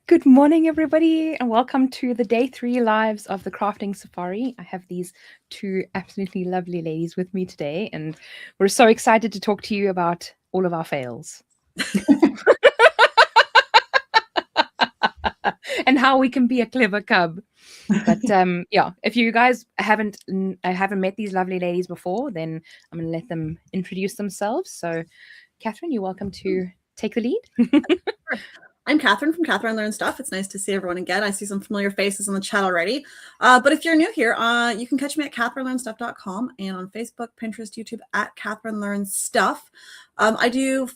Good morning, everybody, and welcome to the day 3 lives of the crafting safari. I have these two absolutely lovely ladies with me today, and we're so excited to talk to you about all of our fails and how we can be a clever cub. But yeah, if you guys haven't met these lovely ladies before, then I'm going to let them introduce themselves. So, Catherine, you're welcome to take the lead. I'm Catherine from Catherine Learn Stuff. It's nice to see everyone again. I see some familiar faces on the chat already. But if you're new here, you can catch me at catherinelearnstuff.com and on Facebook, Pinterest, YouTube at Catherine Learns Stuff. I do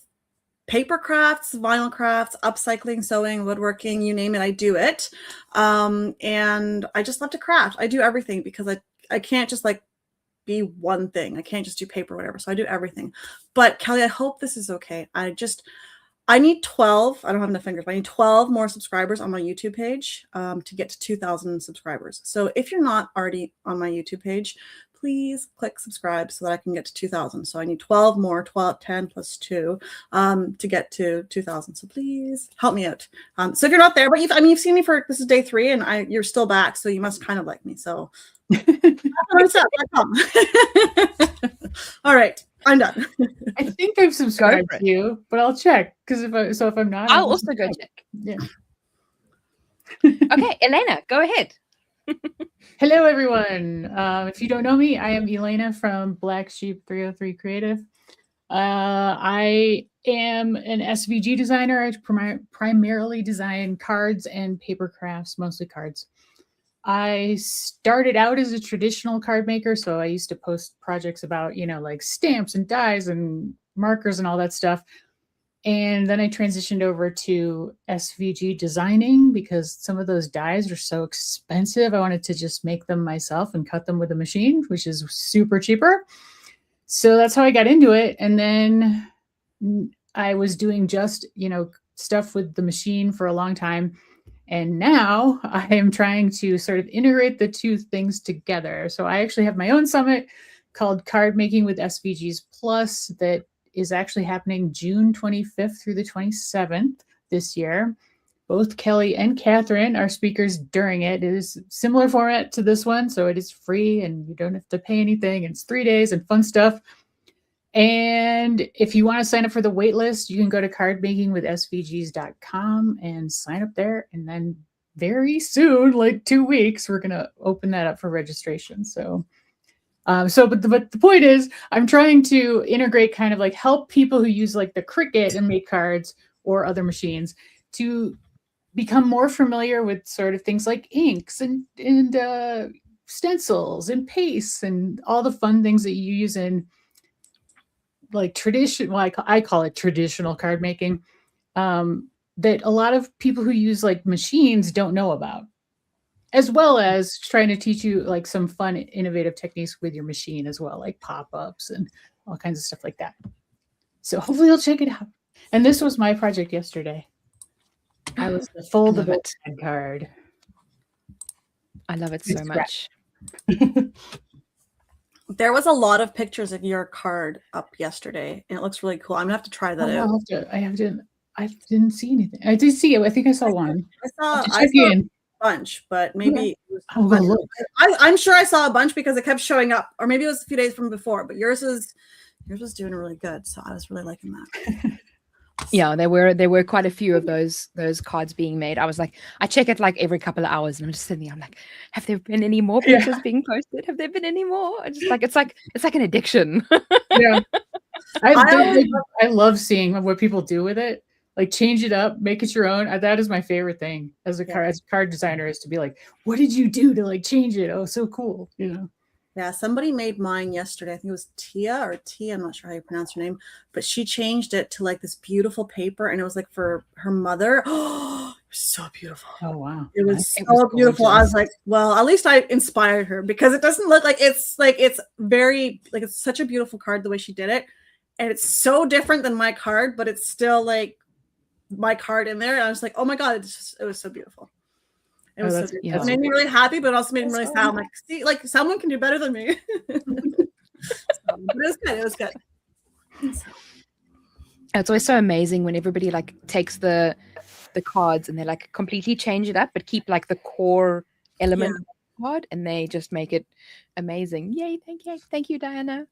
paper crafts, vinyl crafts, upcycling, sewing, woodworking, you name it, I do it. And I just love to craft. I do everything because I can't just like be one thing. I can't just do paper or whatever. So I do everything. But Kelly, I hope this is okay. I need 12. I don't have enough fingers, but I need 12 more subscribers on my YouTube page to get to 2,000 subscribers. So if you're not already on my YouTube page, please click subscribe so that I can get to 2,000. So I need 12 more, 10 plus 2 to get to 2,000. So please help me out. So if you're not there, but you've seen me this is day 3 and you're still back. So you must kind of like me. So all right. I'm done. I think I've subscribed to you, but I'll check because if I'm not, I'll also go check. Yeah. Okay, Elena, go ahead. Hello, everyone. If you don't know me, I am Elena from Black Sheep 303 Creative. I am an SVG designer. I primarily design cards and paper crafts, mostly cards. I started out as a traditional card maker, so I used to post projects about, like stamps and dies and markers and all that stuff. And then I transitioned over to SVG designing because some of those dies are so expensive. I wanted to just make them myself and cut them with a machine, which is super cheaper. So that's how I got into it. And then I was doing just, stuff with the machine for a long time. And now I am trying to sort of integrate the two things together. So I actually have my own summit called Card Making with SVGs Plus that is actually happening June 25th through the 27th this year. Both Kelly and Catherine are speakers during it. It is similar format to this one, so it is free and you don't have to pay anything. It's 3 days and fun stuff. And if you want to sign up for the wait list, you can go to cardmakingwithsvgs.com and sign up there. And then very soon, like 2 weeks, we're going to open that up for registration. But the point is, I'm trying to integrate kind of like help people who use like the Cricut and make cards or other machines to become more familiar with sort of things like inks and stencils and pastes and all the fun things that you use in like tradition, well, I call it traditional card making, that a lot of people who use like machines don't know about, as well as trying to teach you like some fun, innovative techniques with your machine as well, like pop-ups and all kinds of stuff like that. So hopefully you'll check it out. And this was my project yesterday. I was the foldable card. I love it so much. There was a lot of pictures of your card up yesterday, and it looks really cool. I'm gonna have to try that out. I didn't see anything. I did see it. I think I saw one. I saw a bunch, but maybe I'm sure I saw a bunch because it kept showing up, or maybe it was a few days from before. But yours was doing really good, so I was really liking that. Yeah, there were quite a few of those cards being made. I was like, I check it like every couple of hours, and I'm just sitting there. I'm like, have there been any more pictures being posted? Have there been any more? I just like it's like an addiction. Yeah, I love seeing what people do with it. Like change it up, make it your own. That is my favorite thing as a card designer, is to be like, what did you do to like change it? Oh, so cool, Yeah, somebody made mine yesterday. I think it was Tia. I'm not sure how you pronounce her name, but she changed it to like this beautiful paper, and it was like for her mother. Oh, so beautiful. Oh, wow. It was so beautiful. I was like, well, at least I inspired her, because it doesn't look like it's very, like, it's such a beautiful card the way she did it. And it's so different than my card, but it's still like my card in there. And I was like, oh my God, it was so beautiful. It was so it made me really happy, but it also made me really sad. I'm like, see, like someone can do better than me. But it was good. It was good. It's always so amazing when everybody like takes the the cards, and they like completely change it up, but keep like the core element of the card, and they just make it amazing. Yay! Thank you, Diana.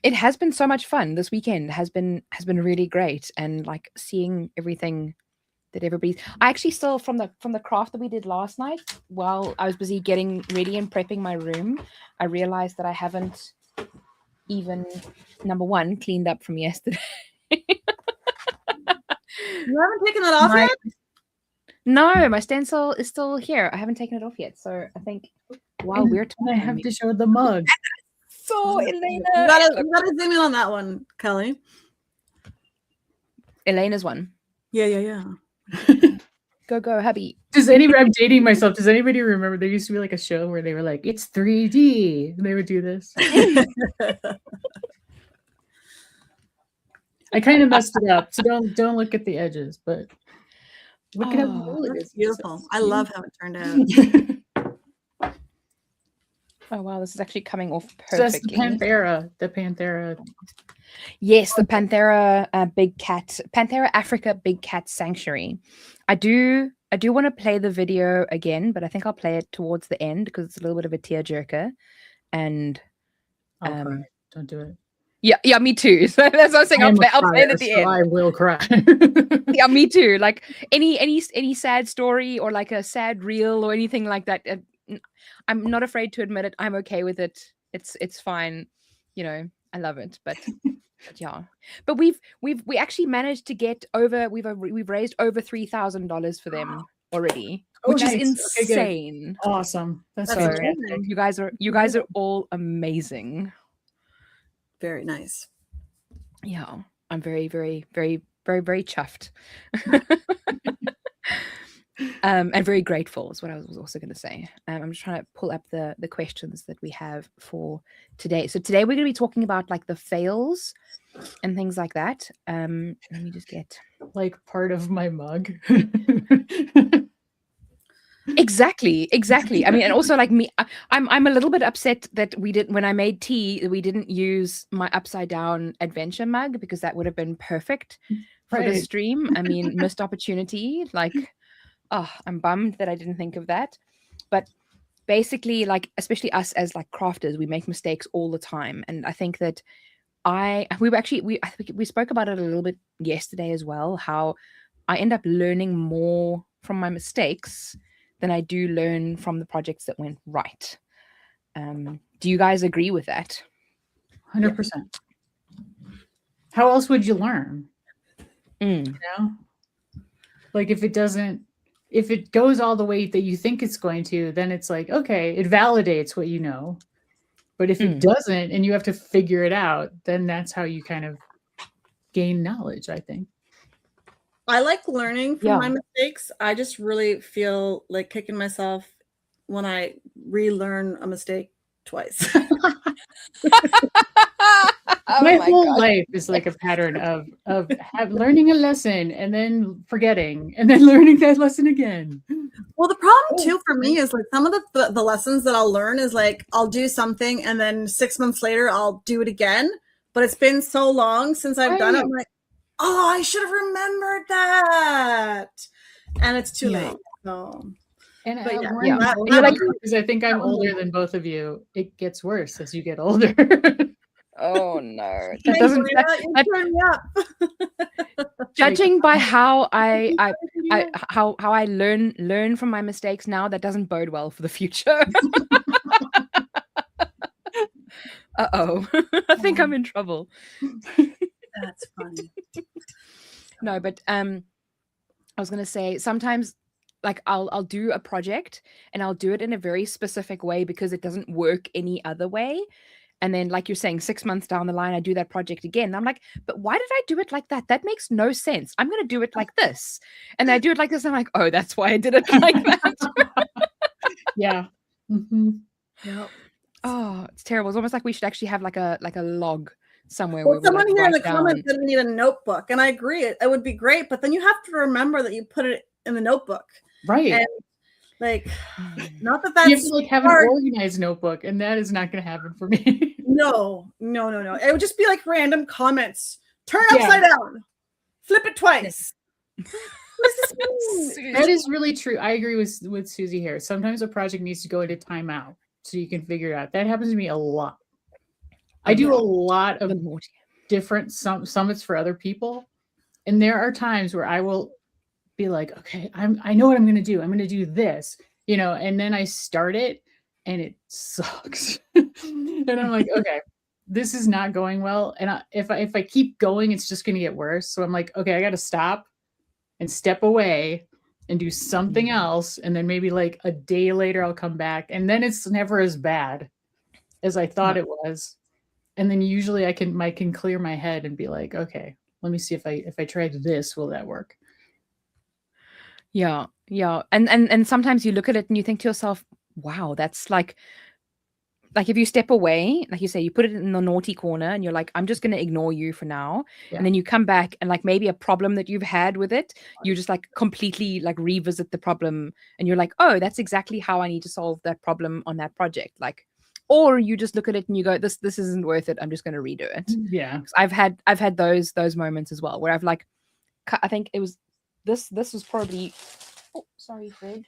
It has been so much fun. This weekend has been really great, and like seeing everything that everybody's. I actually still from the craft that we did last night, while I was busy getting ready and prepping my room, I realized that I haven't even, number one, cleaned up from yesterday. You haven't taken that off yet? No, my stencil is still here. I haven't taken it off yet. So I think while we're talking, I have to show the mug. So Elena, You gotta zoom in on that one, Kelly. Elena's one. Yeah. Go, hubby. I'm dating myself. Does anybody remember there used to be like a show where they were like, it's 3D, and they would do this? I kind of messed it up, so don't look at the edges, but look at how cool it is. Beautiful. So I love how it turned out. Oh wow, this is actually coming off So that's perfectly. the Panthera. Yes, the Panthera Panthera Africa Big Cat Sanctuary. I do want to play the video again, but I think I'll play it towards the end because it's a little bit of a tearjerker. And I'll cry. Don't do it. Yeah, me too. So that's what I'm saying. I'll play it at the end. I will cry. Yeah, me too. Like any sad story or like a sad reel or anything like that. I'm not afraid to admit it. I'm okay with it. It's fine. You know, I love it. But yeah. But we actually managed to get over. We've raised over $3,000 for them already, which is insane. Okay, awesome. That's so amazing. you guys are all amazing. Very nice. Yeah, I'm very, very, very, very, very chuffed. And very grateful is what I was also going to say. I'm just trying to pull up the questions that we have for today. So today we're going to be talking about like the fails and things like that. Let me just get like part of my mug. Exactly. I mean, and also like me, I'm a little bit upset that when I made tea, we didn't use my upside down adventure mug because that would have been perfect for the stream. I mean, missed opportunity. Like, oh, I'm bummed that I didn't think of that. But basically, like, especially us as like crafters, we make mistakes all the time. And I think that I think we spoke about it a little bit yesterday as well, how I end up learning more from my mistakes than I do learn from the projects that went right. Do you guys agree with that? 100%. How else would you learn? You know? Like if it goes all the way that you think it's going to, then it's like, okay, it validates what you know. But if it doesn't and you have to figure it out, then that's how you kind of gain knowledge, I think. I like learning from my mistakes. I just really feel like kicking myself when I relearn a mistake twice. My whole life is like a pattern of learning a lesson and then forgetting and then learning that lesson again. Well, the problem too for me is like some of the lessons that I'll learn is like I'll do something and then 6 months later I'll do it again. But it's been so long since I've done it. I'm like, oh, I should have remembered that. And it's too late. So, and because I think I'm older than both of you. It gets worse as you get older. Oh no! That doesn't. Judging by how how I learn from my mistakes now, that doesn't bode well for the future. Uh-oh. I think I'm in trouble. That's funny. No, but I was gonna say sometimes like I'll do a project and I'll do it in a very specific way because it doesn't work any other way. And then, like you're saying, 6 months down the line, I do that project again. And I'm like, but why did I do it like that? That makes no sense. I'm going to do it like this. And I do it like this. And I'm like, oh, that's why I did it like that. Yeah. Mm-hmm. Yep. Oh, it's terrible. It's almost like we should actually have like a log somewhere. Well, where someone we, like, here in the write comments down. said we need a notebook. And I agree. It would be great. But then you have to remember that you put it in the notebook. Right. And like, not that that's you have to like have an organized notebook, and that is not going to happen for me. No. It would just be like random comments. Turn upside down. Flip it twice. That is really true. I agree with Susie here. Sometimes a project needs to go into timeout so you can figure it out. That happens to me a lot. I do a lot of different summits for other people, and there are times where I will be like, okay, I know what I'm going to do. I'm going to do this, and then I start it and it sucks. And I'm like, okay, this is not going well. And if I keep going, it's just going to get worse. So I'm like, okay, I got to stop and step away and do something else. And then maybe like a day later, I'll come back, and then it's never as bad as I thought it was. And then usually I can clear my head and be like, okay, let me see if I tried this, will that work? Yeah. And sometimes you look at it and you think to yourself, wow, that's like if you step away, like you say, you put it in the naughty corner and you're like, I'm just going to ignore you for now. Yeah. And then you come back and like maybe a problem that you've had with it, you just like completely like revisit the problem and you're like, oh, that's exactly how I need to solve that problem on that project. Like, or you just look at it and you go, this isn't worth it. I'm just going to redo it. Yeah. I've had those moments as well where I've like, I think it was this was probably, oh, sorry, Fred,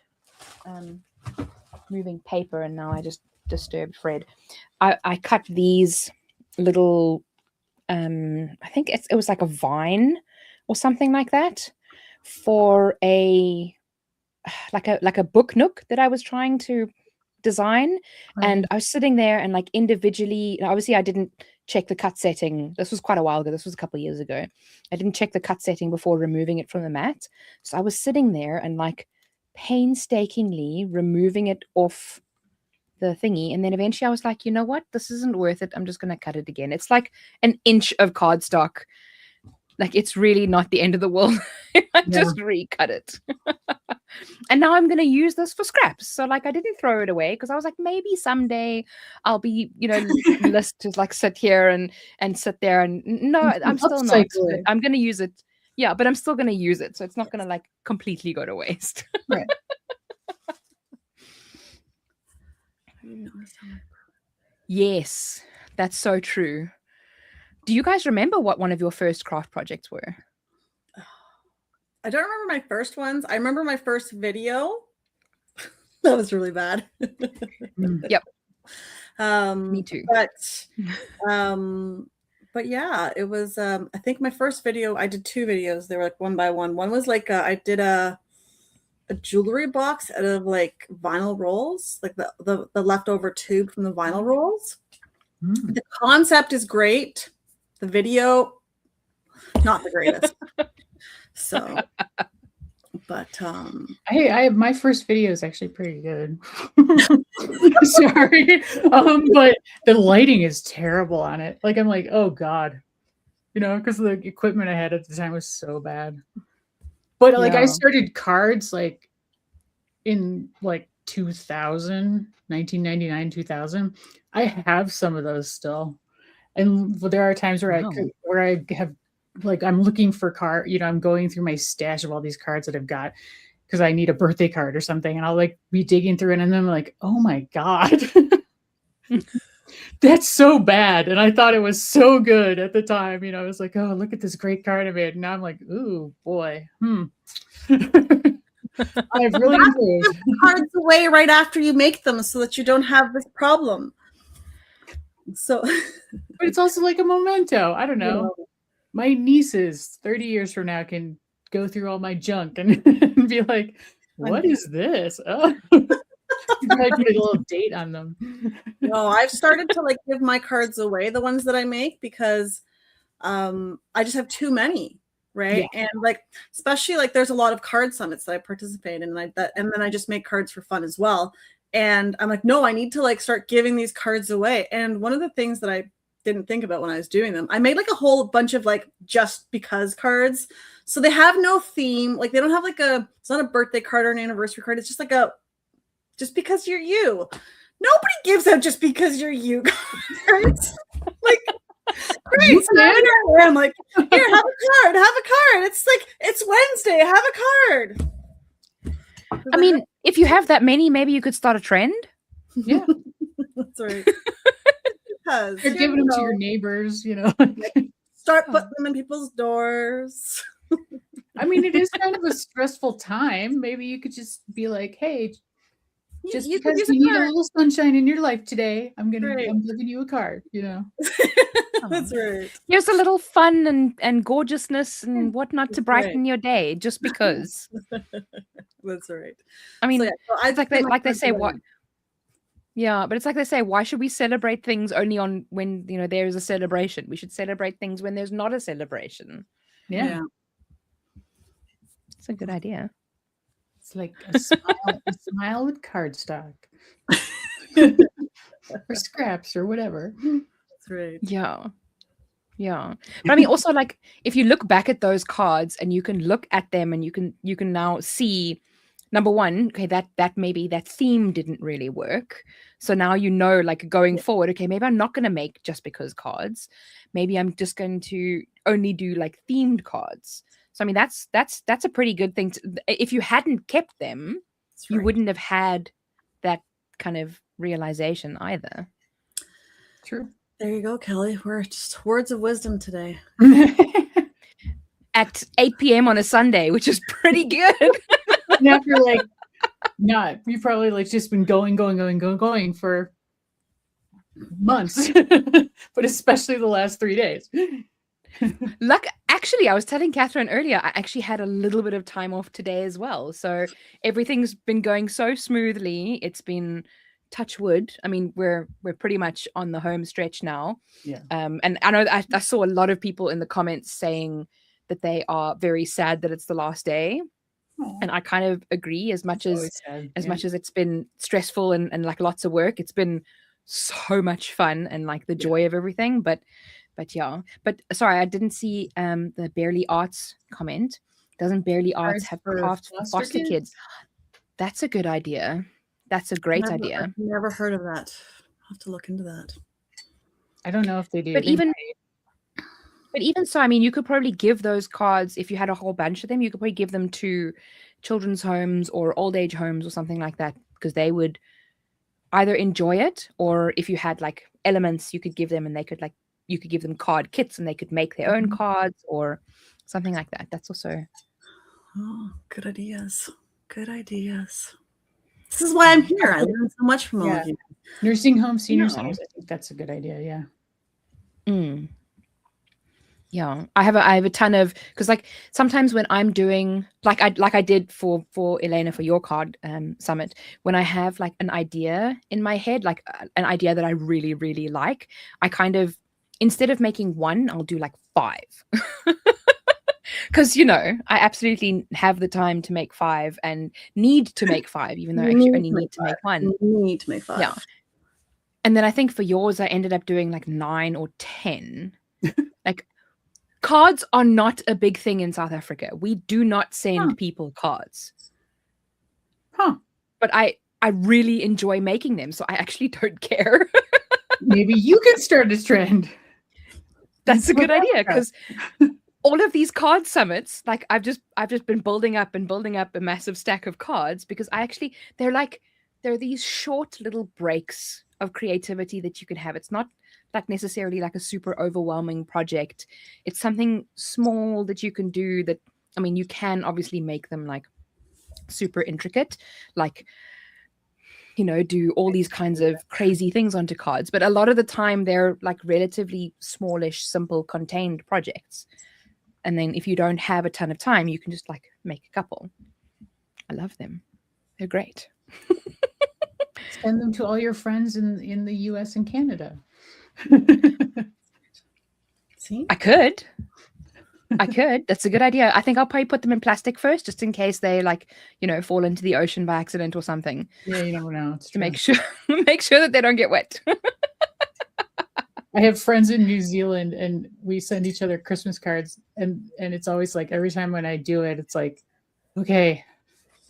moving paper, and now I just disturbed Fred. I cut these little, I think it was like a vine or something like that for a book nook that I was trying to design. Right. And I was sitting there and like individually, obviously I didn't check the cut setting. This was quite a while ago. This was a couple of years ago. I didn't check the cut setting before removing it from the mat. So I was sitting there and like painstakingly removing it off the thingy. And then eventually I was like, you know what? This isn't worth it. I'm just going to cut it again. It's like an inch of cardstock. Like, it's really not the end of the world. I just recut it. And now I'm going to use this for scraps. So like, I didn't throw it away because I was like, maybe someday I'll be, list to like sit here and sit there. And no, I'm still not. I'm going to use it. Yeah, but I'm still going to use it. So it's not going to like completely go to waste. Right. Yes, that's so true. Do you guys remember what one of your first craft projects were? I don't remember my first ones. I remember my first video. That was really bad. Yep. Me too. But yeah, it was, I think my first video, I did 2 videos. They were like one by one. One was like, I did a jewelry box out of like vinyl rolls, like the leftover tube from the vinyl rolls. The concept is great. The video, not the greatest. So, but I have my first video is actually pretty good. Sorry, but the lighting is terrible on it. Like, I'm like, oh god, because the equipment I had at the time was so bad. But like, I started cards like in like 1999, 2000. I have some of those still, and there are times where I have. Like, I'm looking for card, I'm going through my stash of all these cards that I've got because I need a birthday card or something. And I'll like be digging through it. And then I'm like, oh my God, that's so bad. And I thought it was so good at the time. I was like, oh, look at this great card I made. And now I'm like, ooh, boy. I've really improved. Cards away right after you make them so that you don't have this problem. So, but it's also like a memento. I don't know. My nieces 30 years from now can go through all my junk and be like, what is this? Oh, you probably put a little date on them. No, I've started to like give my cards away, the ones that I make, because I just have too many, right? Yeah. And like, especially like there's a lot of card summits that I participate in, and then I just make cards for fun as well. And I'm like, no, I need to like start giving these cards away. And one of the things that I didn't think about when I was doing them, I made like a whole bunch of like just because cards. So they have no theme. Like, they don't have like it's not a birthday card or an anniversary card. It's just like just because you're you. Nobody gives out just because you're you cards. Like, great. So I'm like, here, have a card. It's like, it's Wednesday. Have a card. I mean, if you have that many, maybe you could start a trend. Yeah. That's right. You're giving them to your neighbors, Start putting them in people's doors. I mean, it is kind of a stressful time. Maybe you could just be like, hey, just You could because use you a need a card. little sunshine in your life today, I'm Right. giving you a card, you know. That's right. Here's a little fun and gorgeousness and whatnot to That's right. brighten your day, just because. That's right. I mean, So, yeah, so it's like they say what. Yeah, but it's like they say, why should we celebrate things only on when there is a celebration? We should celebrate things when there's not a celebration. Yeah. It's a good idea. It's like a smile with cardstock. Or scraps or whatever. That's right. Yeah. But I mean, also, like, if you look back at those cards and you can look at them and you can now see, number one, okay, that maybe that theme didn't really work. So now like, going forward, okay, maybe I'm not going to make just because cards. Maybe I'm just going to only do like themed cards. So I mean, that's a pretty good thing. If you hadn't kept them, you wouldn't have had that kind of realization either. True. There you go, Kelly. We're just words of wisdom today. At 8 p.m. on a Sunday, which is pretty good. And after like you've probably like just been going for months, but especially the last 3 days. Actually, I was telling Catherine earlier, I actually had a little bit of time off today as well. So everything's been going so smoothly. It's been, touch wood. I mean, we're pretty much on the home stretch now. Yeah. And I know I saw a lot of people in the comments saying that they are very sad that it's the last day. Aww. And I kind of agree. As much as it's been stressful and like lots of work, it's been so much fun and like the joy of everything. But yeah. But sorry, I didn't see the Barely Arts comment. Doesn't Barely Arts have craft foster kids? That's a good idea. That's a great idea. I've never heard of that. I'll have to look into that. I don't know if they do. But even so, I mean, you could probably give those cards, if you had a whole bunch of them, you could probably give them to children's homes or old age homes or something like that, because they would either enjoy it, or if you had like elements, you could give them and they could like, you could give them card kits and they could make their own cards or something like that. That's also. Oh, good ideas. Good ideas. This is why I'm here. I learned so much from all of you. Nursing home, senior centers. I think that's a good idea. Yeah. Yeah, I have a ton of, because like sometimes when I'm doing like I did for Elena for your card summit, when I have like an idea in my head, like an idea that I really really like, I kind of, instead of making one, I'll do like 5. Because I absolutely have the time to make 5 and need to make 5, even though I actually only need to make 1. You need to make 5. Yeah. And then I think for yours, I ended up doing like 9 or 10. Like, cards are not a big thing in South Africa. We do not send people cards. But I really enjoy making them, so I actually don't care. Maybe you can start a trend. That's a good idea, because all of these card summits, like I've just been building up a massive stack of cards, because they're these short little breaks of creativity that you can have. It's not like necessarily like a super overwhelming project. It's something small that you can do that, I mean, you can obviously make them like super intricate, like, do all these kinds of crazy things onto cards. But a lot of the time they're like relatively smallish, simple, contained projects. And then if you don't have a ton of time, you can just like make a couple. I love them. They're great. Send them to all your friends in the US and Canada. See? I could. That's a good idea. I think I'll probably put them in plastic first, just in case they like, fall into the ocean by accident or something. Yeah, you never know. To make sure that they don't get wet. I have friends in New Zealand and we send each other Christmas cards, and it's always like every time when I do it, it's like, okay,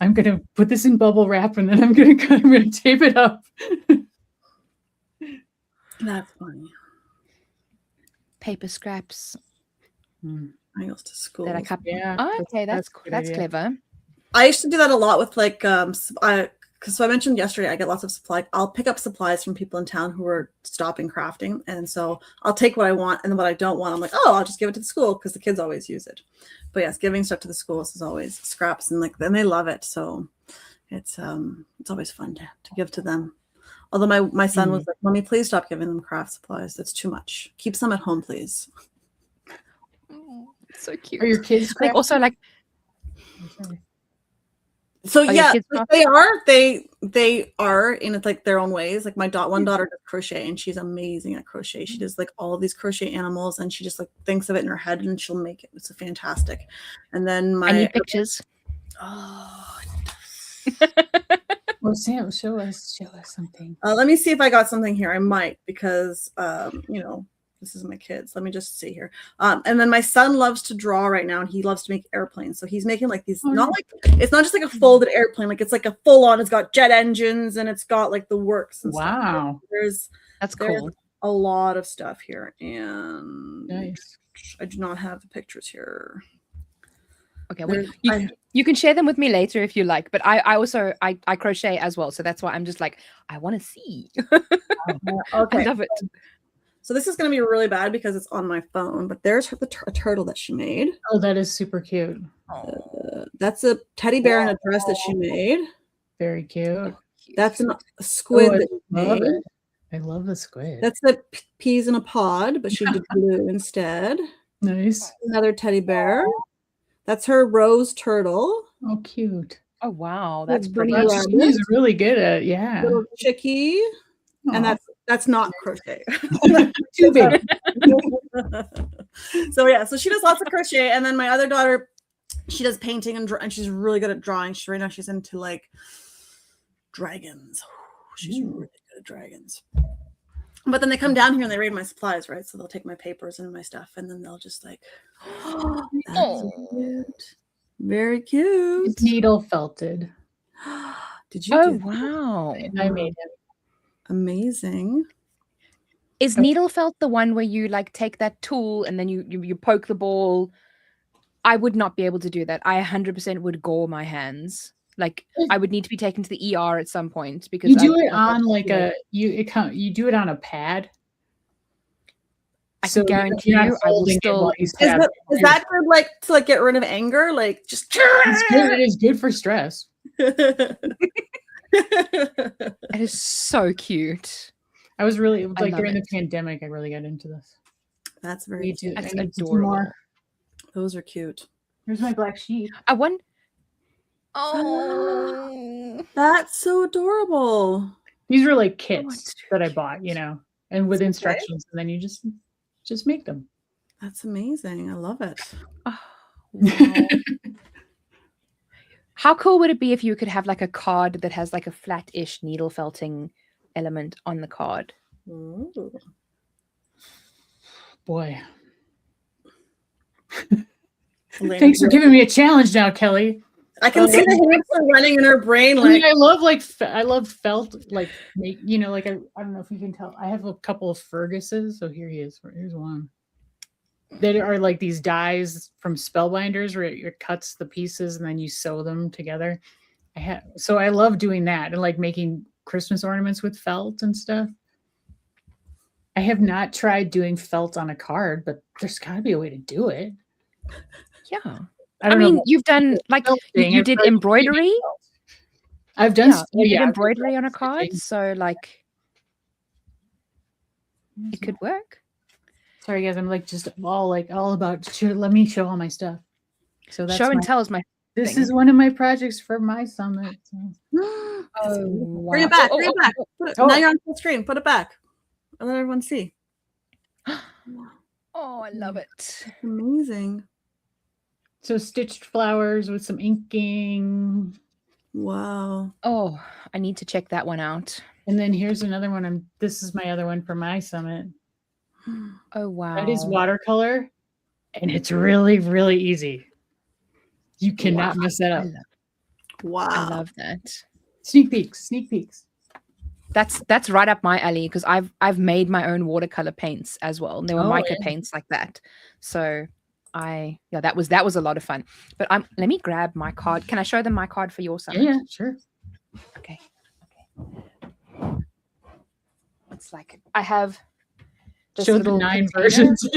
I'm gonna put this in bubble wrap and then I'm gonna tape it up. That's funny. Paper scraps. I used to school. Yeah. Oh, okay, that's clever. I used to do that a lot with like because so I mentioned yesterday, I get lots of supply. I'll pick up supplies from people in town who are stopping crafting. And so I'll take what I want, and then what I don't want, I'm like, oh, I'll just give it to the school because the kids always use it. But yes, giving stuff to the schools is always scraps, and like then they love it. So it's always fun to give to them. Although my son was like, Mommy, please stop giving them craft supplies. That's too much. Keep some at home, please. Oh, so cute. Are your kids like also like So your yeah, kids they are in like their own ways. Like my one daughter does crochet, and she's amazing at crochet. She does like all of these crochet animals, and she just like thinks of it in her head, and she'll make it. It's fantastic. And then I need pictures. Oh, Well, Sam, show us something. let me see if I got something here. I might, because this is my kids. Let me just see here. And then my son loves to draw right now, and he loves to make airplanes. So he's making like these, it's not just like a folded airplane, like it's like a full on, it's got jet engines and it's got like the works. And Wow. There's cool. a lot of stuff here. And Nice. I do not have the pictures here. Okay, well, you can share them with me later if you like, but I also crochet as well, so that's why I'm just like, I want to see. Okay. I love it. So this is going to be really bad because it's on my phone, but there's a turtle that she made. Oh, that is super cute. That's a teddy bear in a dress that she made. Very cute. That's a squid that she love made. it. I love the squid. That's the peas in a pod, but she did blue instead. Nice. Another teddy bear. That's her rose turtle. Oh, cute. Oh wow, that's Little pretty. bunny She's really good at Little chickie. And that's not crochet. too big. So yeah, so she does lots of crochet, and then my other daughter, she does painting and she's really good at drawing. Right now she's into like dragons. She's really good at dragons. But then they come down here and they raid my supplies, right? So they'll take my papers and my stuff, and then they'll just like, that's so cute. Very cute. It's needle felted. Did you? Oh do that? wow, I made it. Amazing. is needle felt the one where you like take that tool and then you poke the ball? I would not be able to do that. I 100% would gore my hands. Like I would need to be taken to the ER at some point because You do it on like you do it on a pad. I can guarantee you, I will still. Is that good, like to like get rid of anger? Like just. It's good. It is good for stress. It is so cute. I was really like love during it. the pandemic. I really got into this. That's very cute. That's I need to do adorable. more. Those are cute. Here's my black sheep. I want. Oh, That's so adorable. These were like want kits to that I bought, and with instructions, and then you just make them. That's amazing. I love it. oh, wow. How cool would it be if you could have like a card that has like a flat-ish needle felting element on the card? Ooh. Boy, Elena, thanks for giving me a challenge now, Kelly. I can see the hamster running in her brain. I Like mean, I love felt like like I don't know if you can tell. I have a couple of Ferguses, so here he is. Here's one. They are like these dies from Spellbinders where it cuts the pieces and then you sew them together. So I love doing that and like making Christmas ornaments with felt and stuff. I have not tried doing felt on a card, but there's got to be a way to do it. Yeah. I I don't mean, know. you've done like you did embroidery. I've done You did embroidery on a card, so like it could work. Sorry guys, I'm like just all about let me show all my stuff. So that's Show and tell is my. This thing. is one of my projects for my summit. So. bring it back. Oh, Bring it back. Put it, Now you're on full screen. Put it back. And let everyone see. Oh, I love it. Amazing. So stitched flowers with some inking. Wow. Oh, I need to check that one out. And then here's another one. This is my other one for my summit. Oh wow. That is watercolor. And it's really, really easy. You cannot mess that up. Wow. I love that. Sneak peeks. That's right up my alley because I've made my own watercolor paints as well. And they were mica paints like that. So that was a lot of fun. But let me grab my card. Can I show them my card for your summit? Yeah, sure. Okay. it's like I have this Show the little 9 container. versions.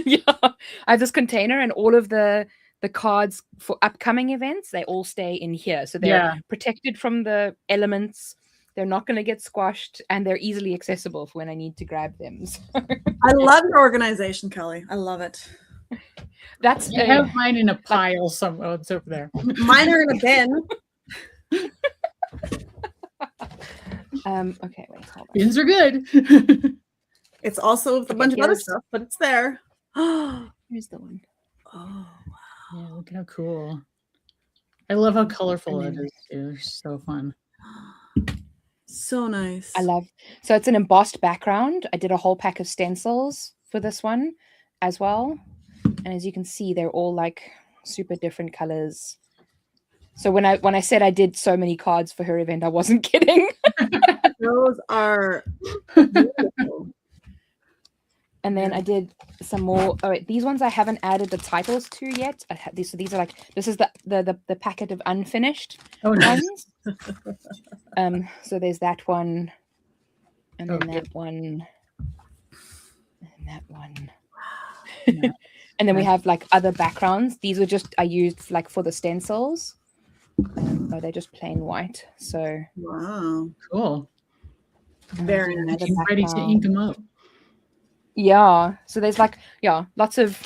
Yeah, I have this container, and all of the cards for upcoming events, they all stay in here, so they're Yeah. protected from the elements. They're not going to get squashed, and they're easily accessible for when I need to grab them. So I love your organization, Kelly. I love it. that's I have mine in a pile somewhere. Oh, it's over there. Mine are in a bin. okay, wait, hold on. Bins are good. It's also with a Okay, bunch of other here's- stuff, but it's there. Oh, Here's the one. Yeah, look how cool. I love how colorful it then- is too. It's so fun. so nice. I love. So it's an embossed background. I did a whole pack of stencils for this one as well, and as you can see, they're all like super different colors. So when I said I did so many cards for her event, I wasn't kidding. Those are beautiful. And then I did some more. Oh, wait, these ones I haven't added the titles to yet. So these are like, this is the packet of unfinished Oh, nice. ones. So there's that one, and then Okay. that one, and that one. Yeah. And then we Nice. have like other backgrounds. These were just I used like for the stencils. Oh, they're just plain white. So Wow. Cool. Very nice. another I'm ready to background. ink them up. Yeah. So there's like, lots of,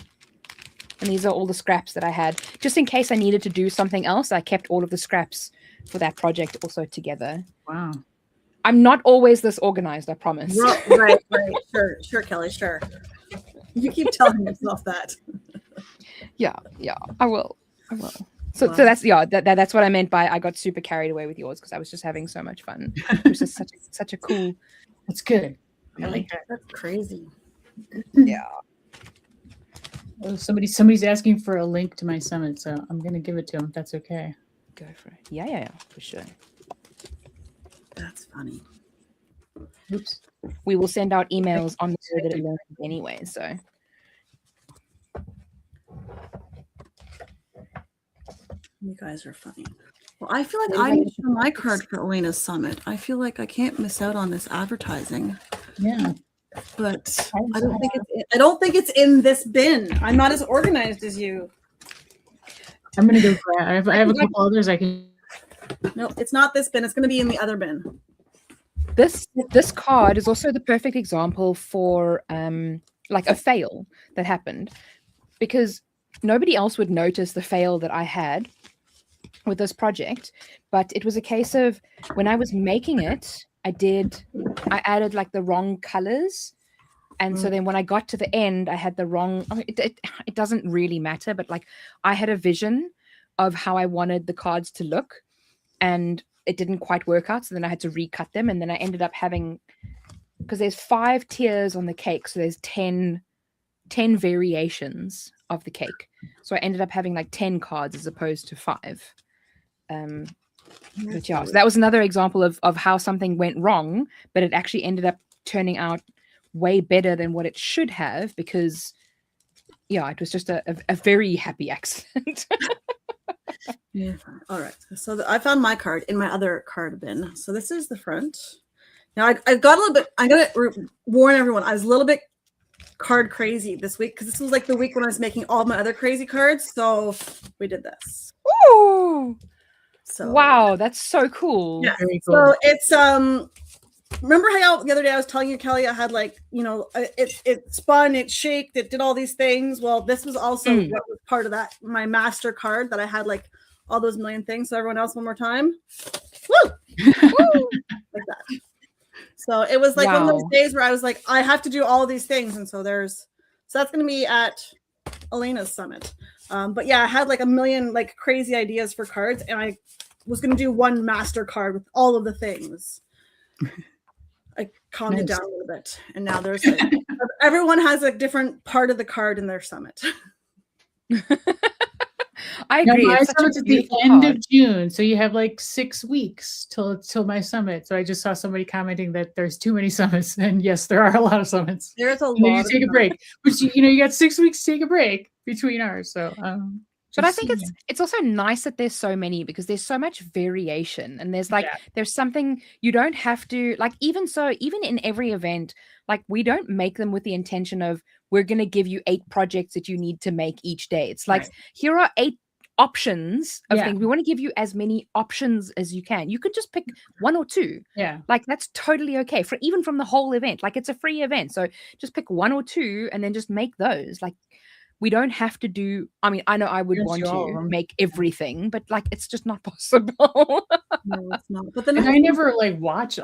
and these are all the scraps that I had. Just in case I needed to do something else, I kept all of the scraps for that project also together. Wow. I'm not always this organized, I promise. Right. Sure, Kelly, sure. You keep telling yourself that. Yeah, I will. So Wow. that's that's what I meant by I got super carried away with yours because I was just having so much fun. It was just such a cool. That's good. I like that. That's crazy. Yeah. Oh, somebody's asking for a link to my summit, so I'm gonna give it to them. If that's okay. Go for it. Yeah, for sure. That's funny. Oops. We will send out emails on the day that it learns anyway. So You guys are funny. Well, I feel like I need to show my card for Elena's summit. I feel like I can't miss out on this advertising. Yeah. But I don't think it's in this bin. I'm not as organized as you. I'm gonna go for that. I have a couple others I can. No, it's not this bin. It's going to be in the other bin. this card is also the perfect example for like a fail that happened, because nobody else would notice the fail that I had with this project. But it was a case of when I was making it, I added like the wrong colors. And so then when I got to the end, I had the wrong, it doesn't really matter, but like I had a vision of how I wanted the cards to look, and it didn't quite work out. So then I had to recut them. And then I ended up having, because there's 5 tiers on the cake. So there's 10 variations of the cake. So I ended up having like 10 cards as opposed to 5. But yeah, so that was another example of how something went wrong, but it actually ended up turning out way better than what it should have, because yeah, it was just a very happy accident. Yeah. All right. So I found my card in my other card bin. So this is the front. Now I got a little bit, I gotta warn everyone, I was a little bit card crazy this week because this was like the week when I was making all my other crazy cards. So we did this. Ooh, So wow, that's so cool. Yeah. Very cool. So it's remember how the other day I was telling you, Kelly, I had like, it spun, it shaked, it did all these things. Well, this was also what was part of that, my master card that I had like all those million things. So everyone else, one more time. Woo! Woo! Like that. So it was like one of those Wow. days where I was like, I have to do all of these things. And so that's going to be at Elena's summit. But yeah, I had like a million like crazy ideas for cards, and I was going to do one master card with all of the things. I calmed it Nice. down a little bit, and now there's like, everyone has a different part of the card in their summit. I Now, agree. my It's such summit's a at the beautiful end card. of June, so you have like 6 weeks till my summit. So I just saw somebody commenting that there's too many summits, and yes, there are a lot of summits. There's a And then lot you of take a break, but you got 6 weeks to take a break between ours. So But I think it's also nice that there's so many because there's so much variation and there's there's something you don't have to like even in every event, like we don't make them with the intention of we're going to give you 8 projects that you need to make each day. It's like here are 8 options of things. We want to give you as many options as you can. You could just pick 1 or 2. Yeah. Like that's totally okay for even from the whole event. Like it's a free event. So just pick 1 or 2 and then just make those. Like we don't have to do, I mean, I know I would want to make everything, but like it's just not possible. No, it's not. But then I never like watch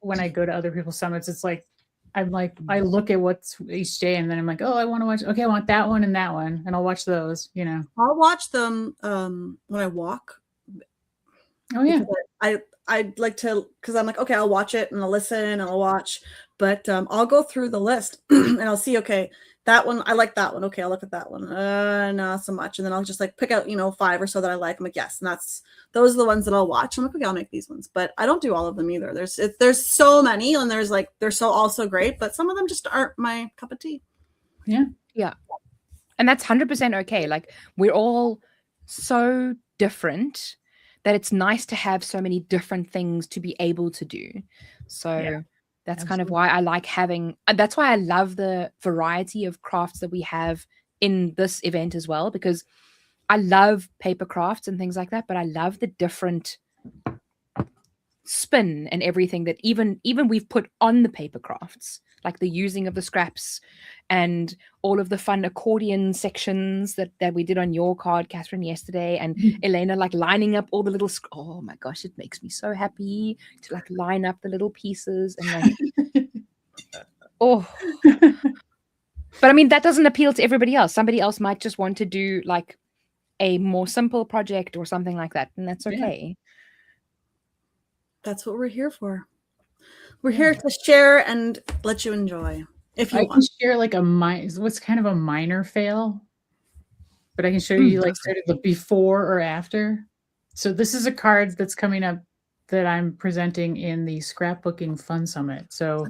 when I go to other people's summits, it's like I'm like I look at what's each day and then I'm like, oh, I want to watch, okay, I want that one and that one, and I'll watch those, you know. I'll watch them when I walk. Oh yeah. I'd like to, because I'm like, okay, I'll watch it and I'll listen and I'll watch, but I'll go through the list and I'll see, okay, that one, I like that one. Okay, I'll look at that one. Not so much. And then I'll just like pick out, 5 or so that I like. I'm like, yes, and those are the ones that I'll watch. I'm like, okay, I'll make these ones. But I don't do all of them either. There's so many, and there's like they're so also great, but some of them just aren't my cup of tea. Yeah. Yeah. And that's 100% okay. Like we're all so different that it's nice to have so many different things to be able to do. So that's kind of why I like that's why I love the variety of crafts that we have in this event as well, because I love paper crafts and things like that, but I love the different spin and everything that even we've put on the paper crafts, like the using of the scraps and all of the fun accordion sections that we did on your card, Catherine, yesterday, and Elena like lining up all the little oh my gosh, it makes me so happy to like line up the little pieces and like oh. But I mean that doesn't appeal to everybody else. Somebody else might just want to do like a more simple project or something like that, and that's okay. That's what we're here for. We're here to share and let you enjoy. If you want. Can share like what's kind of a minor fail, but I can show you like sort of the before or after. So this is a card that's coming up that I'm presenting in the Scrapbooking Fun Summit. So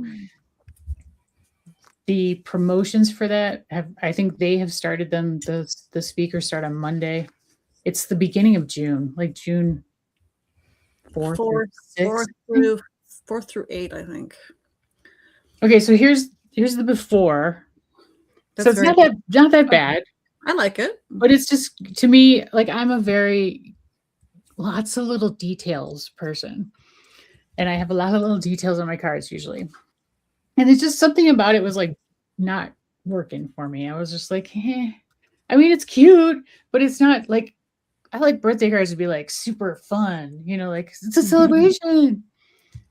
the promotions for that I think they have started them. The speakers start on Monday. It's the beginning of June, like June 4th through 8, I think. Okay, so here's the before. That's so it's not that bad. I like it, but it's just, to me, like I'm a very lots of little details person, and I have a lot of little details on my cards usually, and it's just something about it was like not working for me. I was just like, I mean, it's cute, but it's not like, I like birthday cards to be like super fun, like it's a celebration.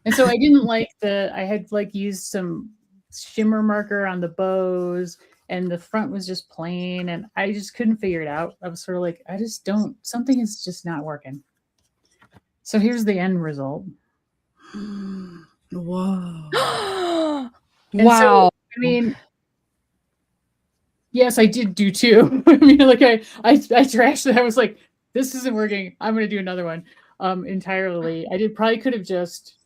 And so I didn't like I had like used some shimmer marker on the bows and the front was just plain and I just couldn't figure it out. I was sort of like, something is just not working. So here's the end result. Whoa. Wow. So, I mean, yes, I did do 2. I mean, like I trashed it. I was like, this isn't working. I'm going to do another one entirely. I probably could have just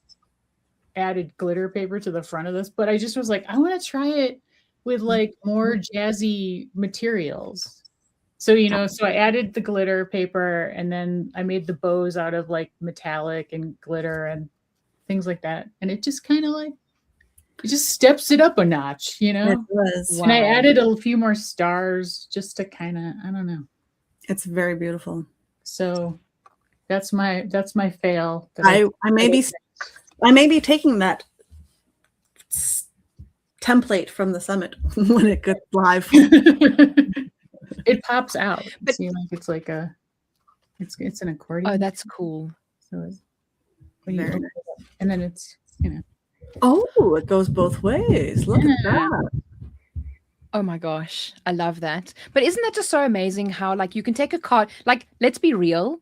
added glitter paper to the front of this, but I just was like, I want to try it with like more jazzy materials. So, so I added the glitter paper and then I made the bows out of like metallic and glitter and things like that. And it just kind of like, it just steps it up a notch, It was. And I added a few more stars just to kind of, I don't know. It's very beautiful. So that's my fail. I may be taking that template from the summit when it gets live. It pops out. But like it's like it's an accordion. Oh, that's cool. So and then it's Oh, it goes both ways. Look at that. Oh my gosh, I love that. But isn't that just so amazing how like you can take a card, like let's be real,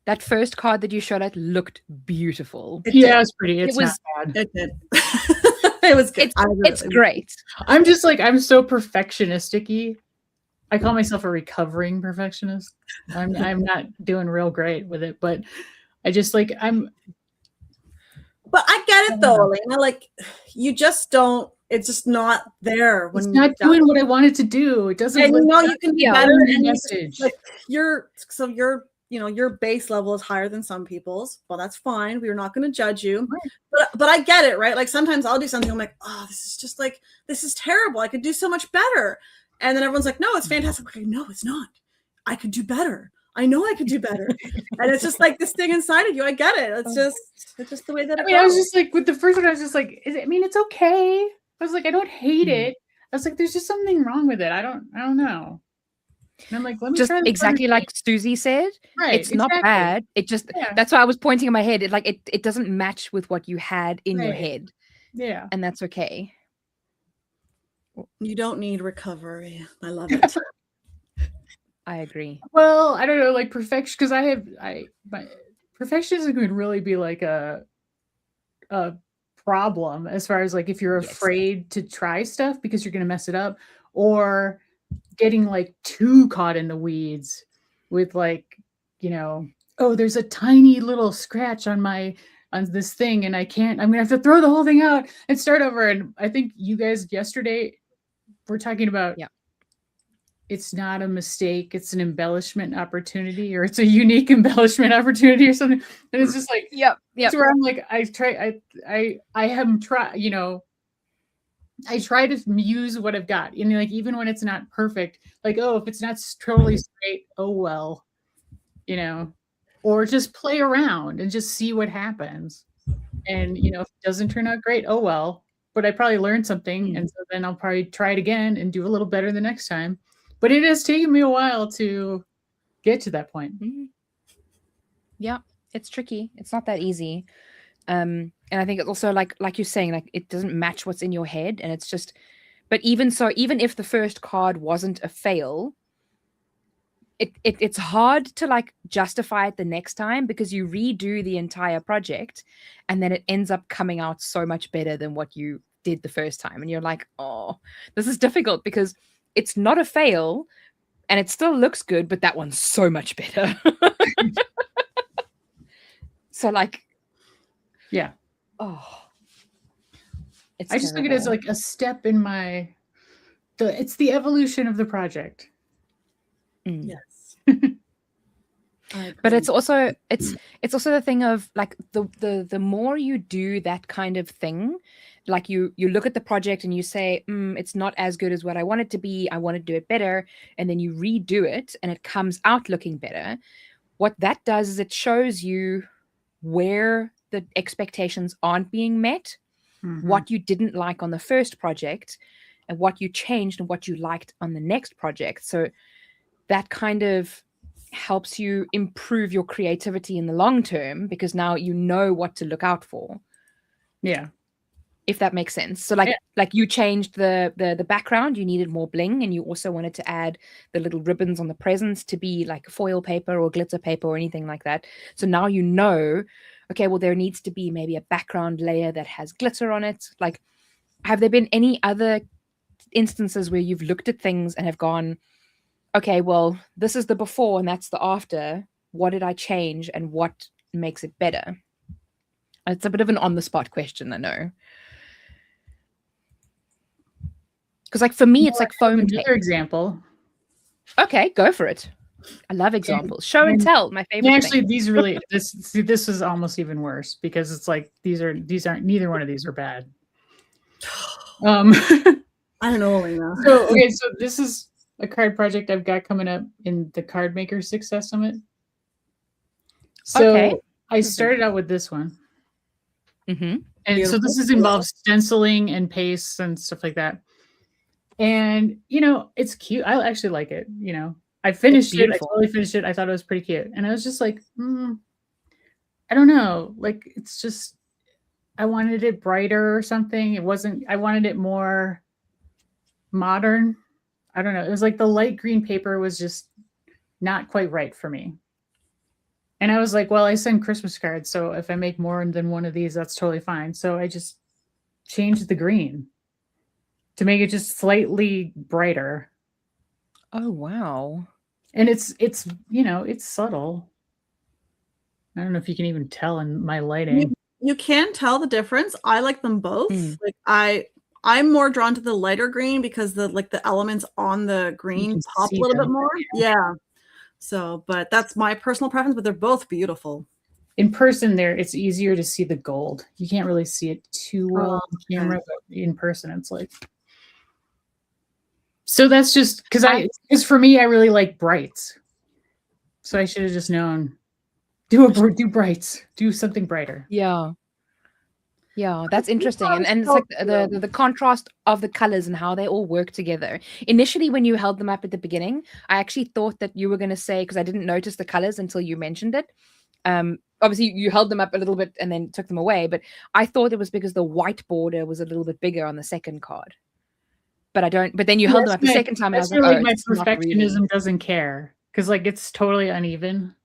that first card that you showed us looked beautiful. It was pretty. It was not bad. It did. It was good. It's great. I'm just like, I'm so perfectionistic-y. I call myself a recovering perfectionist. I'm not doing real great with it, but I just like But I get it though, Elena. Like you just don't it's just not there when It's not doing what I want it to do. It doesn't. And live you can be yeah, better. the And message. like your base level is higher than some people's. Well, that's fine. We're not going to judge you. Right. But I get it, right? Like sometimes I'll do something. I'm like, oh, this is terrible. I could do so much better. And then everyone's like, no, it's fantastic. Okay, no, it's not. I could do better. I know I could do better. And it's just like this thing inside of you. I get it. It's just the way that it I was goes. just like, with the first one, I was just like, it's okay. I was like, I don't hate it. I was like, there's just something wrong with it. I don't know. And I'm like, let me just try exactly like Susie said. Right. It's not bad. It just that's why I was pointing in my head. It doesn't match with what you had in your head. Yeah. And that's okay. You don't need recovery. I love it. I agree. Well, I don't know, like perfection, because my perfectionism could really be like a problem as far as like if you're afraid to try stuff because you're gonna mess it up, or getting like too caught in the weeds with like, oh, there's a tiny little scratch on this thing and I'm gonna have to throw the whole thing out and start over. And I think you guys yesterday were talking about it's not a mistake, it's an embellishment opportunity, or it's a unique embellishment opportunity or something. And it's just like, it's where I'm like, I try to use what I've got. And like, even when it's not perfect, like, oh, if it's not totally straight, oh, well, or just play around and just see what happens. And, if it doesn't turn out great, oh, well, but I probably learned something. And so then I'll probably try it again and do a little better the next time. But it has taken me a while to get to that point. Yeah, it's tricky. It's not that easy. And I think it's also like you're saying, like it doesn't match what's in your head. And it's just, but even so, even if the first card wasn't a fail, it's hard to like justify it the next time because you redo the entire project and then it ends up coming out so much better than what you did the first time. And you're like, oh, this is difficult because it's not a fail and it still looks good, but that one's so much better. So like, yeah. Oh, I just look at it as like a step in it's the evolution of the project. Yes. But it's also the thing of like the more you do that kind of thing, like you look at the project and you say, it's not as good as what I want it to be. I want to do it better. And then you redo it and it comes out looking better. What that does is it shows you where the expectations aren't being met, what you didn't like on the first project and what you changed and what you liked on the next project. So that kind of helps you improve your creativity in the long term because now you know what to look out for. Yeah. If that makes sense. So like you changed the background, you needed more bling, and you also wanted to add the little ribbons on the presents to be like foil paper or glitter paper or anything like that. So now you know, okay, well, there needs to be maybe a background layer that has glitter on it. Like, have there been any other instances where you've looked at things and have gone, okay, well, this is the before and that's the after. What did I change and what makes it better? It's a bit of an on-the-spot question, I know. Because like for me, it's like foam tape. Another example. Okay, go for it. I love examples. Show and tell, my favorite. Actually, these really this is almost even worse because it's like these aren't neither one of these are bad. I don't know, Elena. So this is a card project I've got coming up in the Card Maker Success Summit. So I started out with this one. And so this involves stenciling and pastes and stuff like that. And, it's cute. I actually like it. I finished it. I totally finished it. I thought it was pretty cute. And I was just like, I don't know. Like, it's just, I wanted it brighter or something. I wanted it more modern. I don't know. It was like the light green paper was just not quite right for me. And I was like, well, I send Christmas cards. So if I make more than one of these, that's totally fine. So I just changed the green to make it just slightly brighter. Oh, wow. And it's subtle. I don't know if you can even tell in my lighting. You can tell the difference. I like them both. Like I I'm more drawn to the lighter green because the elements on the green can pop a see little bit them. more. Yeah. So, but that's my personal preference, but they're both beautiful. In person, it's easier to see the gold. You can't really see it too well on camera, but in person, it's like. So that's just because for me, I really like brights. So I should have just known. Do brights. Do something brighter. Yeah. Yeah, that's interesting. And it's like the contrast of the colors and how they all work together. Initially, when you held them up at the beginning, I actually thought that you were going to say, because I didn't notice the colors until you mentioned it. Obviously, you held them up a little bit and then took them away, but I thought it was because the white border was a little bit bigger on the second card. But I don't. But then you held them up the second time, and I was like, "Oh, my perfectionism doesn't care," because like it's totally uneven.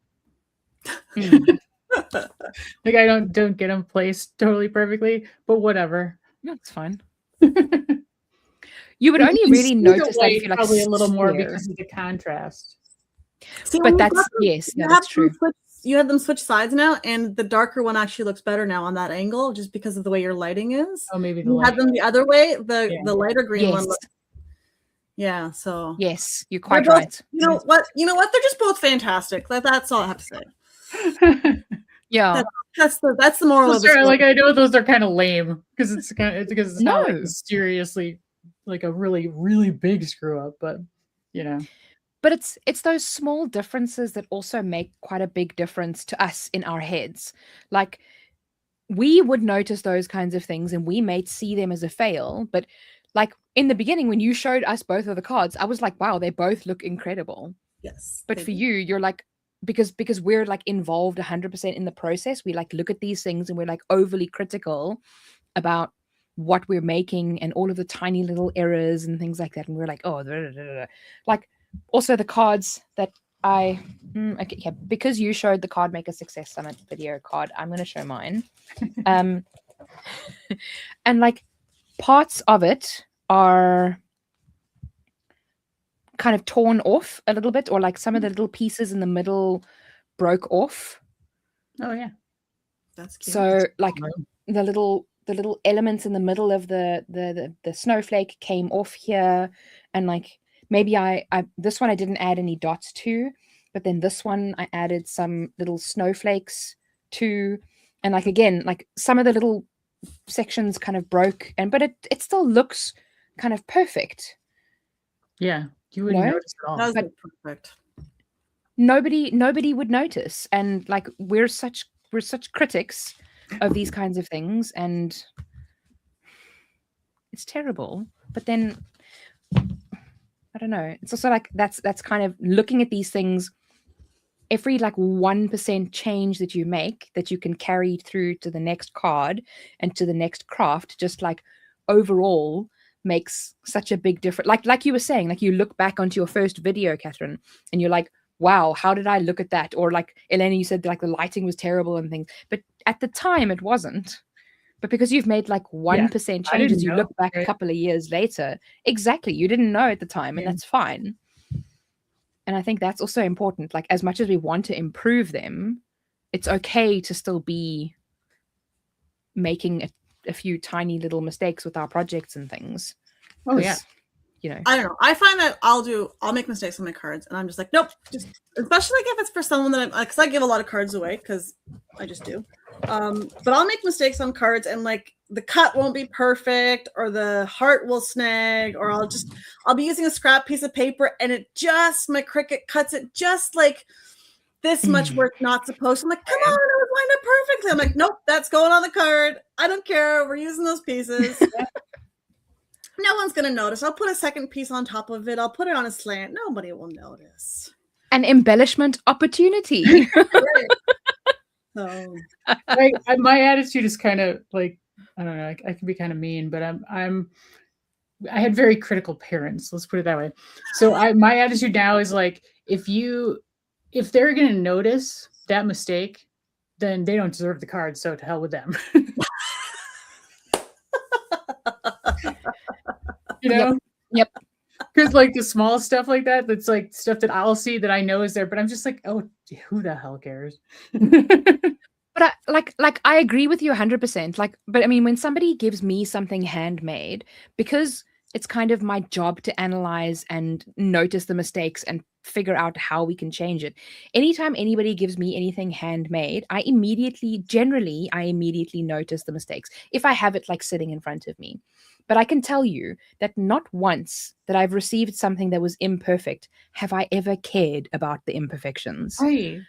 Like I don't get them placed totally perfectly, but whatever. That's fine. You would only really notice that if you like probably a little more because of the contrast. See, but that's true. You had them switch sides now, and the darker one actually looks better now on that angle, just because of the way your lighting is. Oh, maybe you had them the other way. The lighter green one. Yeah. So yes, you're quite right. You know what? They're just both fantastic. That's all I have to say. Yeah, that's the moral of the story. Like I know those are kind of lame because it's not like seriously like a really really big screw up, but But it's those small differences that also make quite a big difference to us in our heads. Like we would notice those kinds of things and we may see them as a fail, but like in the beginning when you showed us both of the cards, I was like, wow, they both look incredible. Yes. But for you, you're like, because we're like involved 100% in the process, we like look at these things and we're like overly critical about what we're making and all of the tiny little errors and things like that, and we're like, oh, like also the cards that because you showed the Card Maker Success Summit video card, I'm going to show mine. And like parts of it are kind of torn off a little bit, or like some of the little pieces in the middle broke off. Oh yeah, that's cute. So like the little elements in the middle of the snowflake came off here, and like maybe I this one I didn't add any dots to, but then this one I added some little snowflakes to, and like again, like some of the little sections kind of broke, but it still looks kind of perfect. Yeah, you wouldn't notice at all. That was perfect. Nobody would notice, and like we're such critics of these kinds of things, and it's terrible. But then I don't know, it's also like that's kind of looking at these things, every like 1% change that you make that you can carry through to the next card and to the next craft, just like overall makes such a big difference. Like you were saying, like you look back onto your first video, Catherine, and you're like, wow, how did I look at that? Or like Elena, you said like the lighting was terrible and things, but at the time it wasn't. But because you've made like 1% changes, you look back a couple of years later, exactly, you didn't know at the time, and that's fine. And I think that's also important. Like as much as we want to improve them, it's okay to still be making a few tiny little mistakes with our projects and things. Oh yeah. I don't know. I find that I'll make mistakes on my cards, and I'm just like, nope. Just especially like if it's for someone that because I give a lot of cards away because I just do. But I'll make mistakes on cards, and like the cut won't be perfect, or the heart will snag, or I'll be using a scrap piece of paper, and my Cricut cuts it just like this much where it's not supposed to. I'm like, come on, it was lined up perfectly. I'm like, nope, that's going on the card. I don't care. We're using those pieces. No one's going to notice. I'll put a second piece on top of it. I'll put it on a slant. Nobody will notice. An embellishment opportunity. So, my attitude is kind of like, I don't know, I can be kind of mean, but I had very critical parents. Let's put it that way. So my attitude now is like, if they're going to notice that mistake, then they don't deserve the card. So to hell with them. Yep. Because like the small stuff like that, that's like stuff that I'll see that I know is there, but I'm just like, oh, who the hell cares? But I agree with you 100%. Like, but I mean, when somebody gives me something handmade, because it's kind of my job to analyze and notice the mistakes and figure out how we can change it. Anytime anybody gives me anything handmade, I generally notice the mistakes if I have it like sitting in front of me. But I can tell you that not once that I've received something that was imperfect have I ever cared about the imperfections. Right.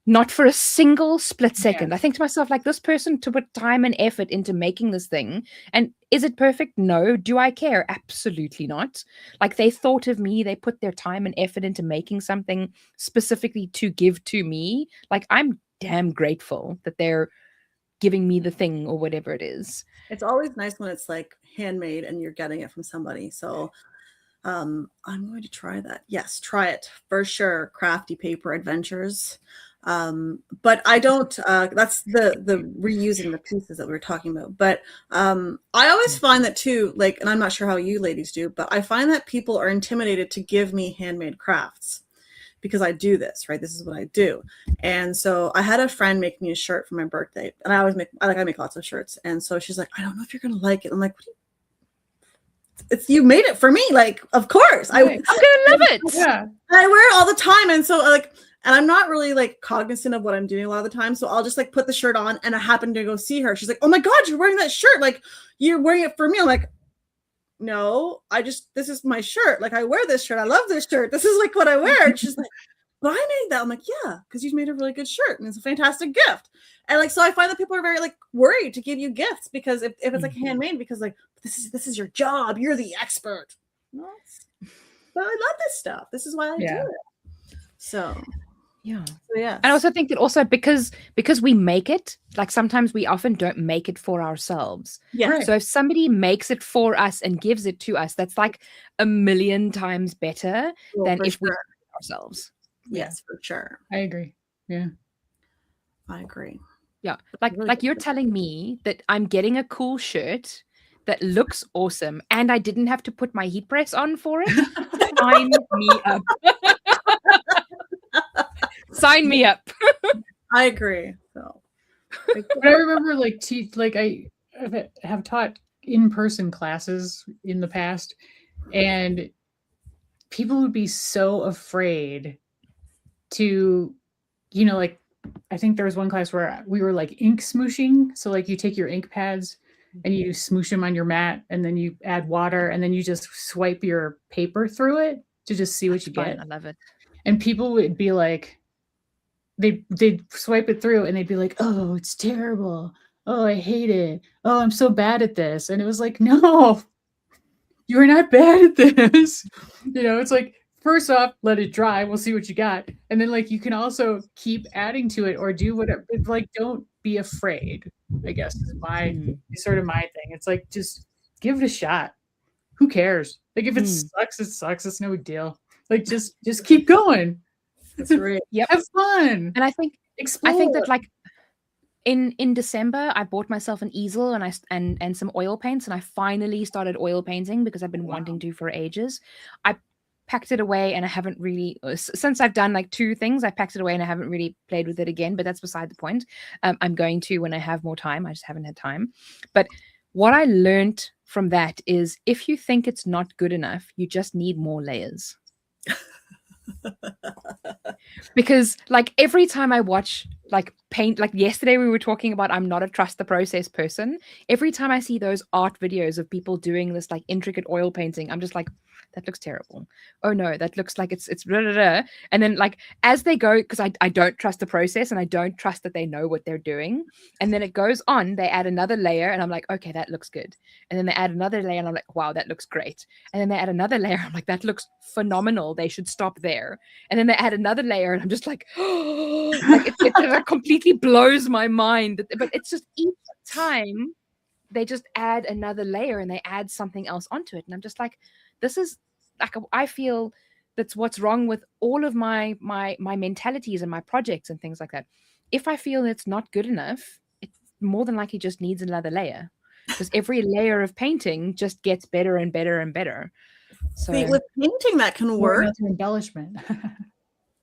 Not for a single split second. I think to myself, like, this person to put time and effort into making this thing. And is it perfect? No. Do I care? Absolutely not. Like, they thought of me, they put their time and effort into making something specifically to give to me. Like, I'm damn grateful that they're giving me the thing or whatever it is. It's always nice when it's like handmade and you're getting it from somebody. So I'm going to try that. Yes, try it for sure. Crafty Paper Adventures. But I don't, that's the reusing the pieces that we were talking about. But I always find that too, like, and I'm not sure how you ladies do, but I find that people are intimidated to give me handmade crafts because I do this, right? This is what I do. And so I had a friend make me a shirt for my birthday, and I make lots of shirts. And so she's like, I don't know if you're going to like it. I'm like, you made it for me. Like, of course. I'm going to love it. Yeah. I wear it all the time. And so like, and I'm not really like cognizant of what I'm doing a lot of the time. So I'll just like put the shirt on, and I happen to go see her. She's like, oh my God, you're wearing that shirt. Like, you're wearing it for me. I'm like, no, this is my shirt. Like, I wear this shirt. I love this shirt. This is like what I wear. And she's like, but I made that. I'm like, yeah, because you made a really good shirt and it's a fantastic gift. And like, so I find that people are very like worried to give you gifts because if it's like handmade, because like, this is your job. You're the expert. No, but I love this stuff. This is why I do it. So yeah. And I also think that also because we make it, like sometimes we often don't make it for ourselves. Yeah. Right. So if somebody makes it for us and gives it to us, that's like 1,000,000 times better than if we do it ourselves. Yes, for sure. I agree. Yeah. I agree. Yeah. Like you're telling me that I'm getting a cool shirt that looks awesome and I didn't have to put my heat press on for it. Sign me up. Sign me up. I agree. So, but I remember I have taught in-person classes in the past, and people would be so afraid to, like, I think there was one class where we were like ink smooshing. So like you take your ink pads and you smoosh them on your mat, and then you add water, and then you just swipe your paper through it to just see what you get. I love it. And people would be like, they'd swipe it through and they'd be like, oh, it's terrible. Oh, I hate it. Oh, I'm so bad at this. And it was like, no, you're not bad at this. It's like, first off, let it dry. We'll see what you got. And then like, you can also keep adding to it or do whatever. It's like, don't be afraid, I guess is sort of my thing. It's like, just give it a shot. Who cares? Like if it sucks, it sucks. It's no big deal. Like just keep going. That's great. Yep. Have fun. And I think explore. I think that like in December, I bought myself an easel and some oil paints, and I finally started oil painting because I've been wanting to for ages. I packed it away and I haven't really, since I've done like 2 things, I packed it away and I haven't really played with it again, but that's beside the point. I'm going to when I have more time. I just haven't had time. But what I learned from that is if you think it's not good enough, you just need more layers. Because like every time I watch like paint, like yesterday we were talking about I'm not a trust the process person. Every time I see those art videos of people doing this like intricate oil painting, I'm just like, that looks terrible. Oh no, that looks like it's blah, blah, blah. And then like as they go, because I don't trust the process and I don't trust that they know what they're doing. And then it goes on, they add another layer and I'm like, okay, that looks good. And then they add another layer and I'm like, wow, that looks great. And then they add another layer, I'm like, that looks phenomenal. They should stop there. And then they add another layer and I'm just like, oh, like it completely blows my mind. But it's just each time they just add another layer and they add something else onto it. And I'm just like, this is like, I feel that's what's wrong with all of my mentalities and my projects and things like that. If I feel it's not good enough, it more than likely just needs another layer, because every layer of painting just gets better and better and better. So with painting that can work. Embellishment.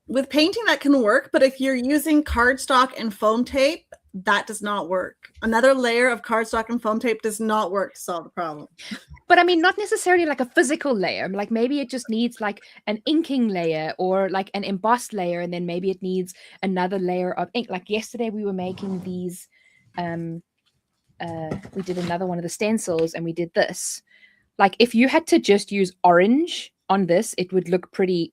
With painting that can work, but if you're using cardstock and foam tape that does not work. Another layer of cardstock and foam tape does not work to solve the problem. But I mean, not necessarily like a physical layer. Like maybe it just needs like an inking layer or like an embossed layer, and then maybe it needs another layer of ink. Like yesterday we were making these, we did another one of the stencils and we did this. Like if you had to just use orange on this, it would look pretty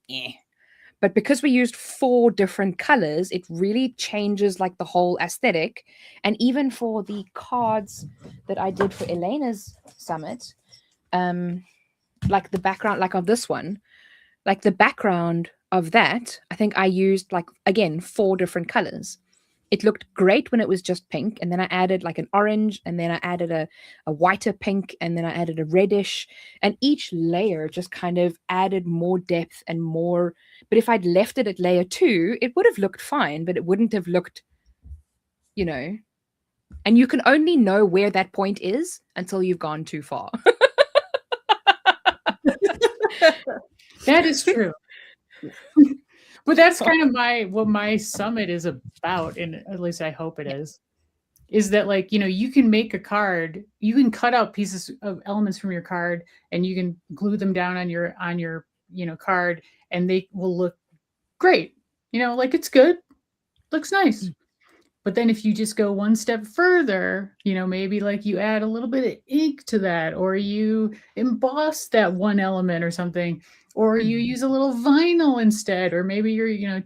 But because we used 4 different colors, it really changes like the whole aesthetic. And even for the cards that I did for Elena's summit, like the background, like of this one, like the background of that, I think I used like, again, 4 different colors. It looked great when it was just pink, and then I added like an orange, and then I added a whiter pink, and then I added a reddish, and each layer just kind of added more depth and more. But if I'd left it at layer 2, it would have looked fine, but it wouldn't have looked, you know. And you can only know where that point is until you've gone too far. That is true. But that's kind of what my summit is about, and at least I hope it is that, like, you know, you can make a card, you can cut out pieces of elements from your card, and you can glue them down on your you know, card, and they will look great. You know, like it's good, looks nice. But then if you just go one step further, you know, maybe like you add a little bit of ink to that, or you emboss that one element or something, or you use a little vinyl instead, or maybe you're, you know,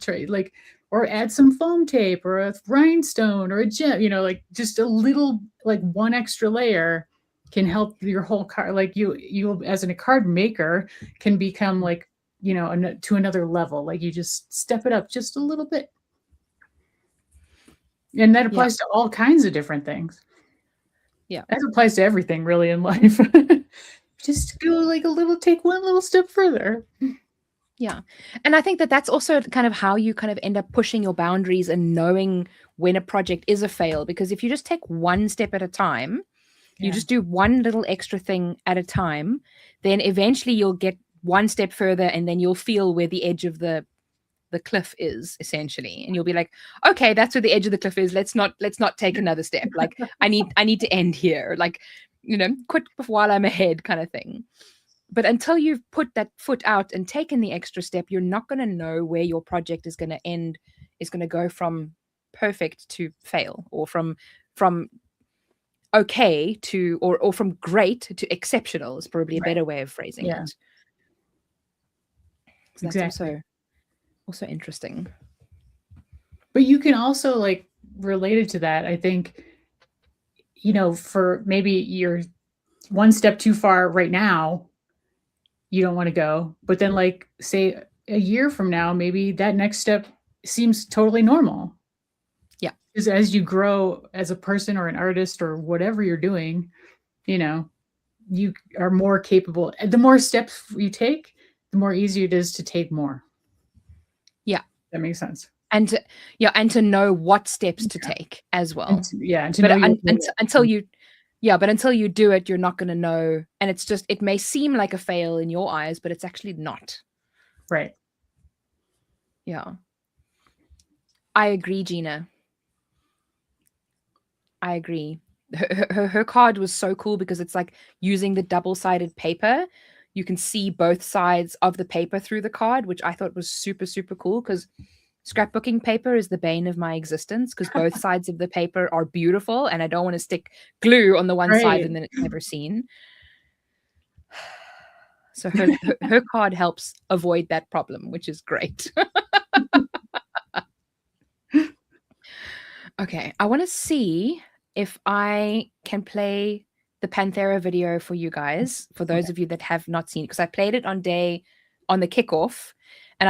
or add some foam tape or a rhinestone or a gem, you know, like just a little, like one extra layer can help your whole card. Like you as a card maker can become like, you know, to another level. Like you just step it up just a little bit. And that applies to all kinds of different things. Yeah. That applies to everything really in life. Just go like take one little step further. Yeah. And I think that that's also kind of how you kind of end up pushing your boundaries and knowing when a project is a fail. Because if you just take one step at a time, you just do one little extra thing at a time, then eventually you'll get one step further, and then you'll feel where the edge of the cliff is, essentially, and you'll be like, okay, that's where the edge of the cliff is. Let's not take another step. Like I need to end here. Like, you know, quit while I'm ahead kind of thing. But until you've put that foot out and taken the extra step, you're not going to know where your project is going to end, is going to go from perfect to fail, or from okay to, or from great to exceptional is probably a better way of phrasing it. So that's exactly. Also interesting. But you can also, like, related to that, I think, you know, for maybe you're one step too far right now, you don't want to go, but then like say a year from now, maybe that next step seems totally normal. Yeah. Because as you grow as a person or an artist or whatever you're doing, you know, you are more capable. The more steps you take, the more easier it is to take more. Yeah. That makes sense. And to know what steps to take as well. Until you do it, you're not going to know. And it's just, it may seem like a fail in your eyes, but it's actually not. Right. Yeah. I agree, Gina. I agree. Her card was so cool because it's like using the double-sided paper. You can see both sides of the paper through the card, which I thought was super, super cool, because scrapbooking paper is the bane of my existence, because both sides of the paper are beautiful and I don't want to stick glue on the one side and then it's never seen. So her card helps avoid that problem, which is great. Okay, I want to see if I can play the Panthera video for you guys, for those of you that have not seen it, because I played it on the kickoff, and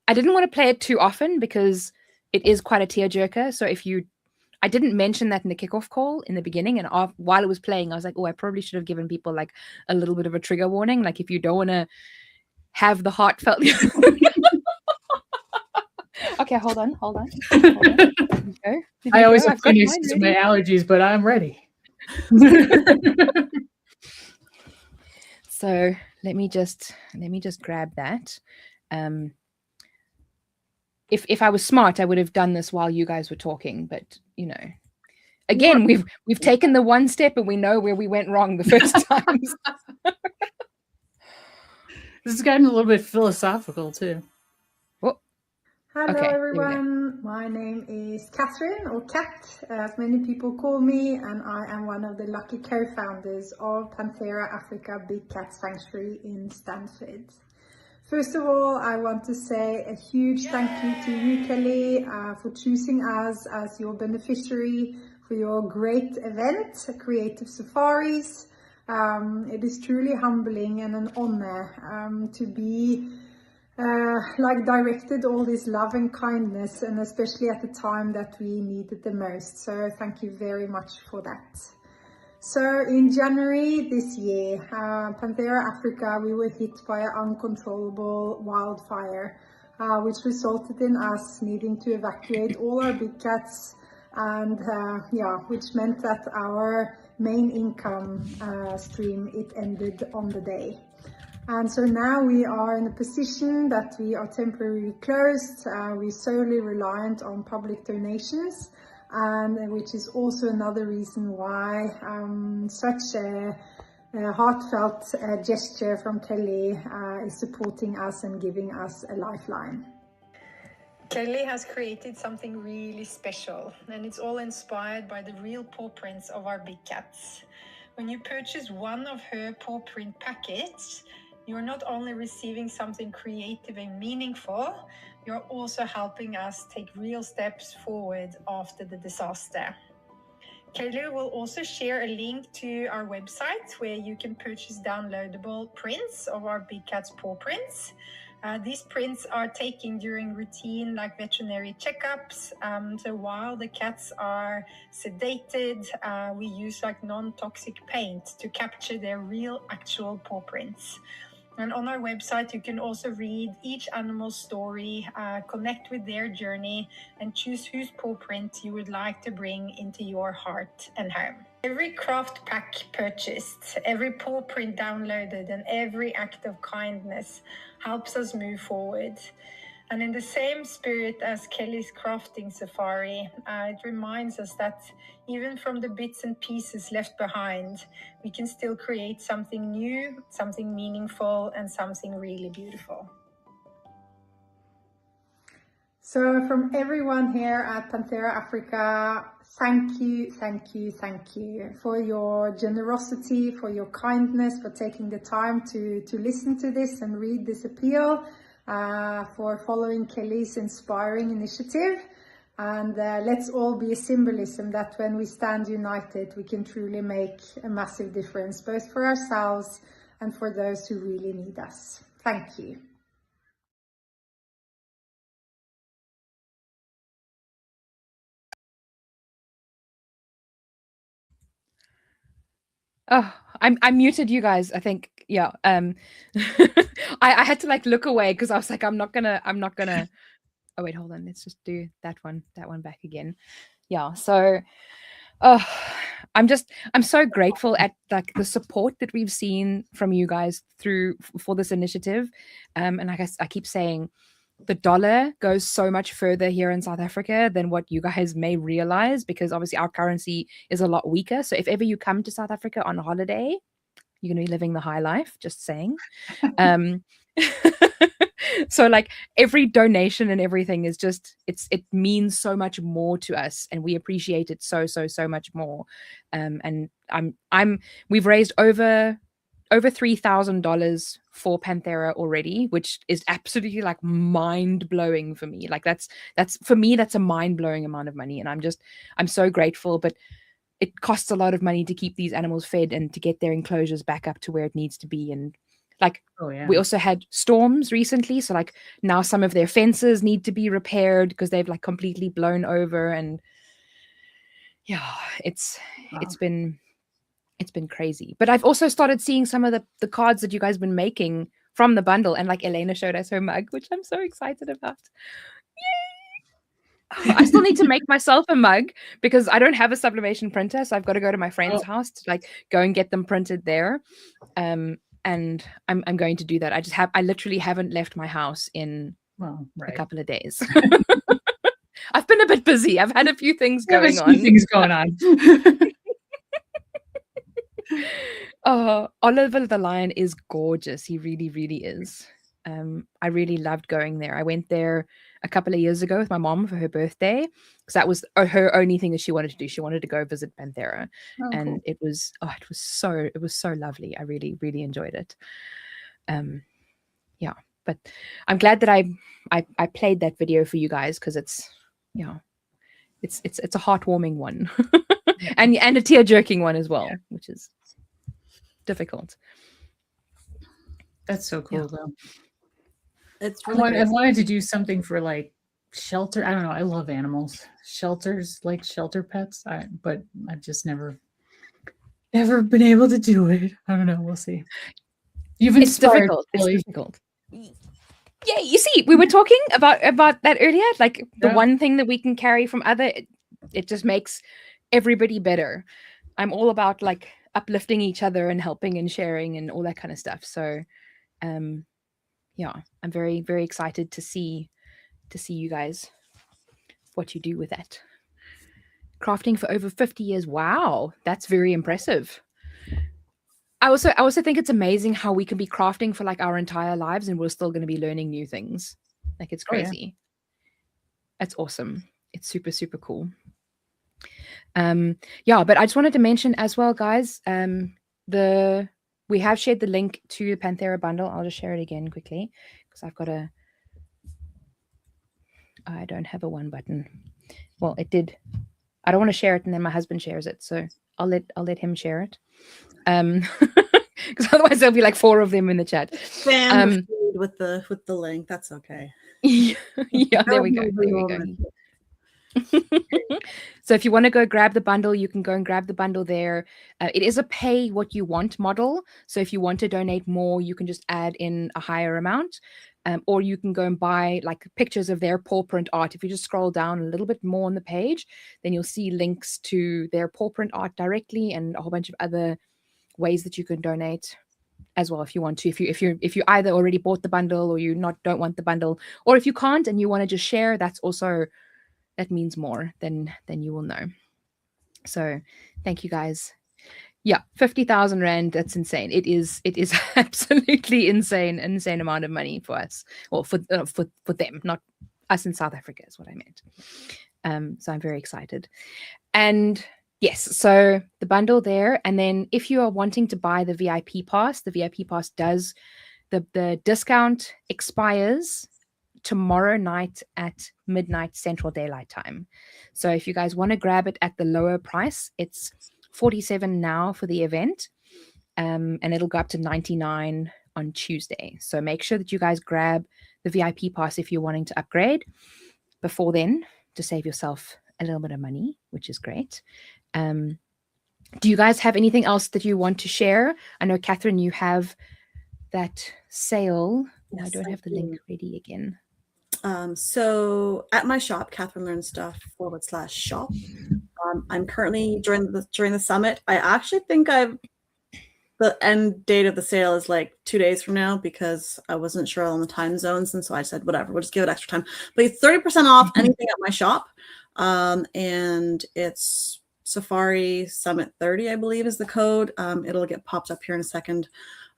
I didn't want to play it too often because it is quite a tearjerker. So I didn't mention that in the kickoff call in the beginning, and while it was playing, I was like, oh, I probably should have given people like a little bit of a trigger warning, like if you don't want to have the heartfelt. Okay, hold on. I always have finished my allergies, but I'm ready. So let me just grab that. If I was smart, I would have done this while you guys were talking, but you know, again, we've taken the one step and we know where we went wrong the first times. This has gotten a little bit philosophical too. Hello Okay, everyone, my name is Catherine, or Cat, as many people call me, and I am one of the lucky co-founders of Panthera Africa Big Cat Sanctuary in Stanford. First of all, I want to say a huge thank you to you, Kelly, for choosing us as your beneficiary for your great event, Creative Safaris. It is truly humbling and an honor to be directed all this love and kindness, and especially at the time that we needed the most. So thank you very much for that. So in January this year, Panthera Africa, we were hit by an uncontrollable wildfire, which resulted in us needing to evacuate all our big cats, and which meant that our main income stream, it ended on the day. And so now we are in a position that we are temporarily closed. We're solely reliant on public donations, and which is also another reason why such a heartfelt gesture from Kelly is supporting us and giving us a lifeline. Kelly has created something really special, and it's all inspired by the real paw prints of our big cats. When you purchase one of her paw print packets, you're not only receiving something creative and meaningful, you're also helping us take real steps forward after the disaster. Kelly will also share a link to our website where you can purchase downloadable prints of our big cat's paw prints. These prints are taken during routine like veterinary checkups. So while the cats are sedated, we use non-toxic paint to capture their real actual paw prints. And on our website, you can also read each animal's story, connect with their journey, and choose whose paw print you would like to bring into your heart and home. Every craft pack purchased, every paw print downloaded, and every act of kindness helps us move forward. And in the same spirit as Kelly's crafting safari, it reminds us that even from the bits and pieces left behind, we can still create something new, something meaningful, and something really beautiful. So from everyone here at Panthera Africa, thank you for your generosity, for your kindness, for taking the time to listen to this and read this appeal, for following Kelly's inspiring initiative. And let's all be a symbolism that when we stand united, we can truly make a massive difference, both for ourselves and for those who really need us. Thank you. Oh, I muted you guys, I think. Yeah. I had to look away because I was like, I'm not gonna oh wait, hold on, let's just do that one back again. Yeah. So I'm so grateful at the support that we've seen from you guys for this initiative. And I guess I keep saying the dollar goes so much further here in South Africa than what you guys may realize, because obviously our currency is a lot weaker. So if ever you come to South Africa on holiday, you're going to be living the high life, just saying. So every donation and everything is just, it means so much more to us, and we appreciate it so much more. And we've raised over $3,000 for Panthera already, which is absolutely mind blowing for me. That's for me, that's a mind blowing amount of money. And I'm so grateful, but it costs a lot of money to keep these animals fed and to get their enclosures back up to where it needs to be. And we also had storms recently. So now some of their fences need to be repaired because they've completely blown over. And yeah, it's been crazy. But I've also started seeing some of the cards that you guys have been making from the bundle, and Elena showed us her mug, which I'm so excited about. Yay! I still need to make myself a mug because I don't have a sublimation printer, so I've got to go to my friend's house to go and get them printed there. And I'm going to do that. I literally haven't left my house in a couple of days. I've been a bit busy. I've had a few things There's going a few on. things going on. Oh, Oliver the lion is gorgeous. He really, really is. I really loved going there. I went there a couple of years ago with my mom for her birthday because that was her only thing that she wanted to do. She wanted to go visit Panthera, and cool. it was so lovely. I really, really enjoyed it. Yeah, but I'm glad that I played that video for you guys because it's a heartwarming one and a tear-jerking one as well, which is difficult. That's so cool though. It's I've really wanted to do something for like shelter. I don't know. I love animals. Shelters, like shelter pets. But I've just never been able to do it. I don't know. We'll see. You've It's inspired difficult. Billy. It's difficult. Yeah, you see, we were talking about that earlier. Like the Yeah. one thing that we can carry from other, it just makes everybody better. I'm all about like uplifting each other and helping and sharing and all that kind of stuff. So, yeah, I'm very, very excited to see you guys, what you do with that. Crafting for over 50 years. Wow, that's very impressive. I also think it's amazing how we can be crafting for like our entire lives and we're still going to be learning new things. Like it's Oh, yeah. crazy. That's awesome. It's super, super cool. Yeah, but I just wanted to mention as well, guys, we have shared the link to the Panthera bundle. I'll just share it again quickly because I don't have a one button. Well, it did. I don't want to share it and then my husband shares it. So I'll let him share it. Because otherwise there'll be like 4 of them in the chat. spam with the link. That's okay. Yeah, there we go. So if you want to go grab the bundle, you can go and grab the bundle there. It is a pay what you want model. So if you want to donate more, you can just add in a higher amount. Or you can go and buy like pictures of their paw print art. If you just scroll down a little bit more on the page, then you'll see links to their paw print art directly and a whole bunch of other ways that you can donate as well if you want to. If you either already bought the bundle or you don't want the bundle, or if you can't and you want to just share, that means more than you will know. So thank you guys. Yeah, 50,000 Rand, that's insane. It is absolutely insane amount of money for us. Well, for them, not us in South Africa is what I meant. So I'm very excited. And yes, so the bundle there. And then if you are wanting to buy the VIP pass, the VIP pass does, the discount expires tomorrow night at midnight Central Daylight Time. So if you guys want to grab it at the lower price, it's 47 now for the event, and it'll go up to 99 on Tuesday. So make sure that you guys grab the VIP pass if you're wanting to upgrade before then to save yourself a little bit of money, which is great. Do you guys have anything else that you want to share? I know, Catherine, you have that sale. Yes, I don't have the link ready again. So at my shop, Catherine Learns Stuff /shop. I'm currently during the summit. I actually think the end date of the sale is like 2 days from now because I wasn't sure on the time zones, and so I said whatever, we'll just give it extra time. But it's 30% off anything at my shop, and it's Safari Summit 30, I believe, is the code. It'll get popped up here in a second.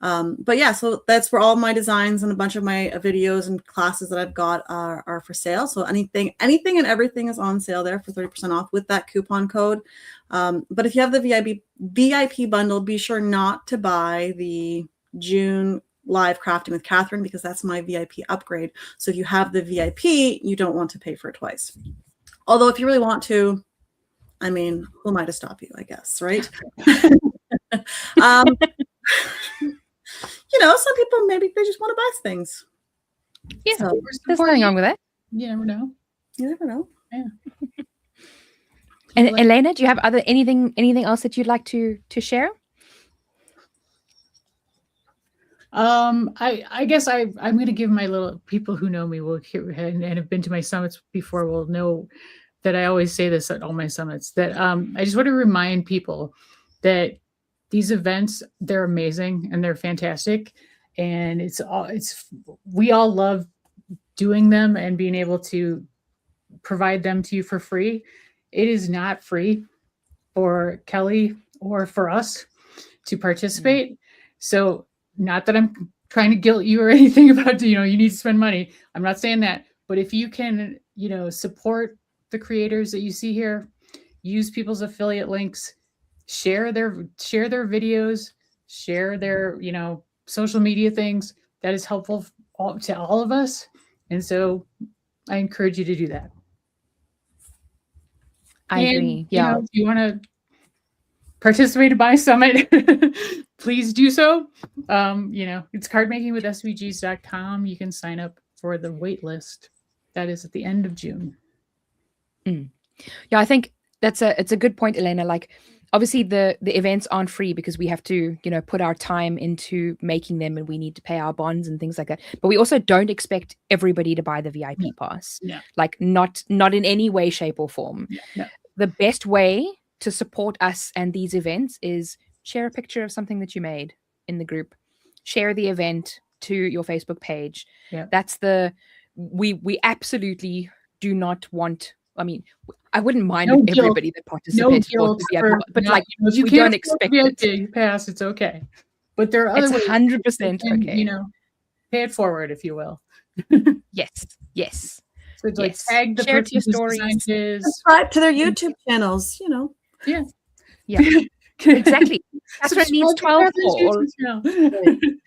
But yeah, so that's where all my designs and a bunch of my videos and classes that I've got are for sale. So anything and everything is on sale there for 30% off with that coupon code. But if you have the VIP bundle, be sure not to buy the June live crafting with Catherine because that's my VIP upgrade. So if you have the VIP, you don't want to pay for it twice. Although if you really want to, I mean, who am I to stop you, I guess, right? Some people maybe they just want to buy things. Yeah, So, there's nothing wrong with that. You never know. you never know. Yeah. And Elena, do you have anything else that you'd like to share? I guess I'm going to give my little people who know me will hear and have been to my summits before will know that I always say this at all my summits, that I just want to remind people that these events, they're amazing and they're fantastic. And we all love doing them and being able to provide them to you for free. It is not free for Kelly or for us to participate. So not that I'm trying to guilt you or anything about, you need to spend money. I'm not saying that, but if you can, support the creators that you see here, use people's affiliate links, share their videos, share their, social media things, that is helpful to all of us. And so I encourage you to do that. I agree. Yeah. If you want to participate in my summit, please do so. It's cardmakingwithsvgs.com. You can sign up for the wait list. That is at the end of June. Yeah, I think it's a good point, Elena. Like, obviously the events aren't free because we have to, put our time into making them, and we need to pay our bonds and things like that. But we also don't expect everybody to buy the VIP pass. No. Like, not in any way, shape, or form. No. The best way to support us and these events is share a picture of something that you made in the group. Share the event to your Facebook page. Yeah. That's we absolutely do not want. I mean, I wouldn't mind if everybody that participates bought the VIP, but like, you we can't don't expect it. VIP pass. It's okay, but there are other It's ways. 100% okay. Pay it forward, if you will. Yes. So it's like Yes. tag the Share it to your person who's stories. designed his. Subscribe to their YouTube channels, Yeah. Exactly. Catherine needs Subscribe to 12 Catherine's more. YouTube channel.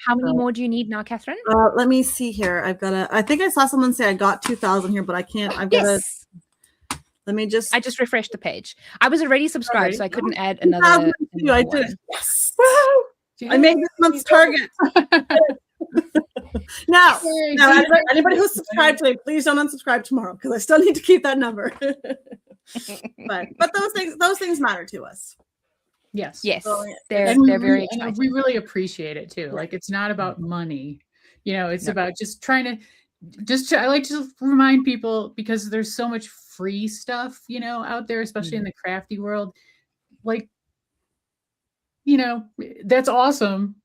How many more do you need now, Catherine? Let me see here. I think I saw someone say I got 2,000 here, but I can't. I've got to. Yes. Let me just. I just refreshed the page. I was already subscribed, so I couldn't add 2,000 another. too. I one. did. Yes. Woo! I made this month's target. Now, anybody who's subscribed today, please don't unsubscribe tomorrow because I still need to keep that number. but those things matter to us. Yes. So, they're And very and exciting. we really appreciate it too. Like, it's not about money, it's about just trying to, I like to remind people, because there's so much free stuff, out there, especially in the crafty world. Like, that's awesome,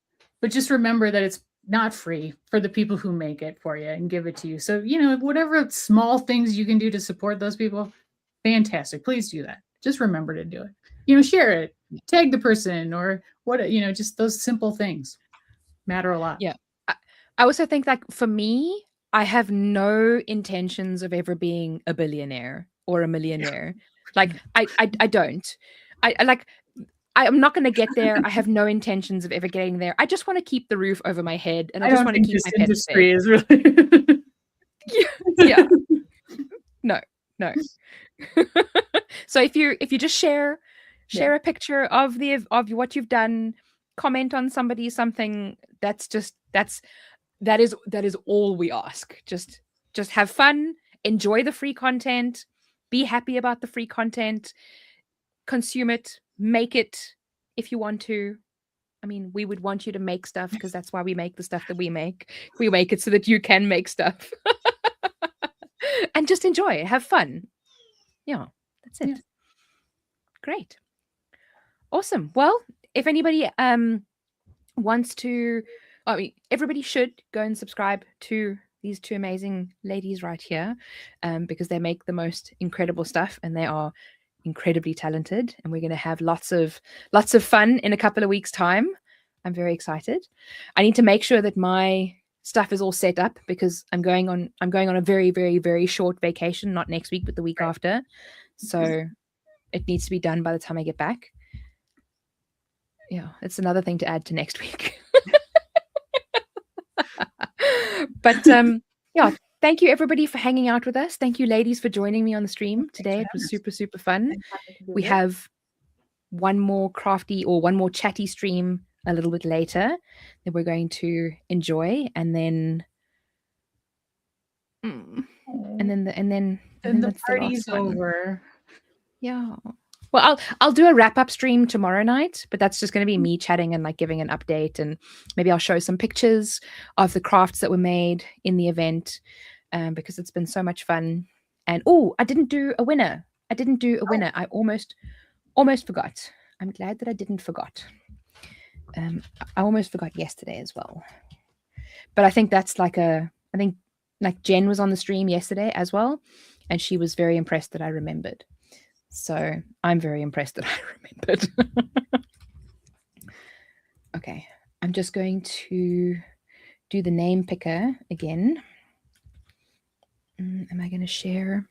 but just remember that it's not free for the people who make it for you and give it to you. So, whatever small things you can do to support those people, fantastic. Please do that. Just remember to do it. Share it, tag the person, or what, just those simple things matter a lot. Yeah. I also think, like, for me, I have no intentions of ever being a billionaire or a millionaire. Like, I don't. I'm not going to get there. I have no intentions of ever getting there. I just want to keep the roof over my head, and I just want to keep my pets industry fed. is really Yeah. No. So if you just share a picture of what you've done, comment on something, that is all we ask. Just have fun, enjoy the free content, be happy about the free content, consume it, make it if you want to. I mean, we would want you to make stuff because that's why we make the stuff that we make. We make it so that you can make stuff. And just enjoy it, have fun. Yeah, that's it. Yeah. Great. Awesome. Well, if anybody wants to, everybody should go and subscribe to these two amazing ladies right here, because they make the most incredible stuff and they are incredibly talented, and we're going to have lots of fun in a couple of weeks' time. I'm very excited. I need to make sure that my stuff is all set up because I'm going on a very, very, very short vacation, not next week, but the week after. So it needs to be done by the time I get back. Yeah, it's another thing to add to next week. But yeah, thank you everybody for hanging out with us. Thank you, ladies, for joining me on the stream today. It was super, super fun. We have one more chatty stream a little bit later that we're going to enjoy, and then the that's party's last one. over. Yeah. Well, I'll do a wrap-up stream tomorrow night, but that's just going to be me chatting and like giving an update, and maybe I'll show some pictures of the crafts that were made in the event, because it's been so much fun. And I didn't do a winner. I almost forgot. I'm glad that I didn't forgot. I almost forgot yesterday as well. But I think that's I think Jen was on the stream yesterday as well, and she was very impressed that I remembered. So I'm very impressed that I remembered. Okay, I'm just going to do the name picker again. Am I going to share?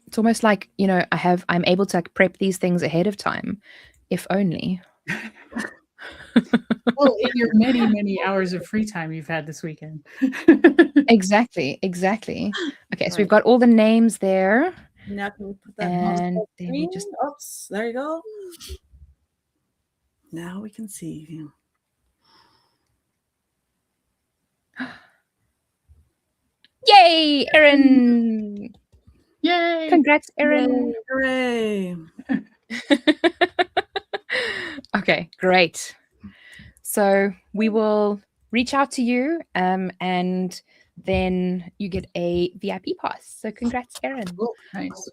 It's almost like, you know, I'm able to like prep these things ahead of time, if only. Well, in your many, many hours of free time you've had this weekend. Exactly. Okay, so we've got all the names there. Now can we put that on And the then we screen? just Oops, there you go. Now we can see you. Yay, Erin! Yay! Congrats, Erin! Hooray! Okay, great. So we will reach out to you, and then you get a VIP pass. So congrats, Erin. Oh, nice.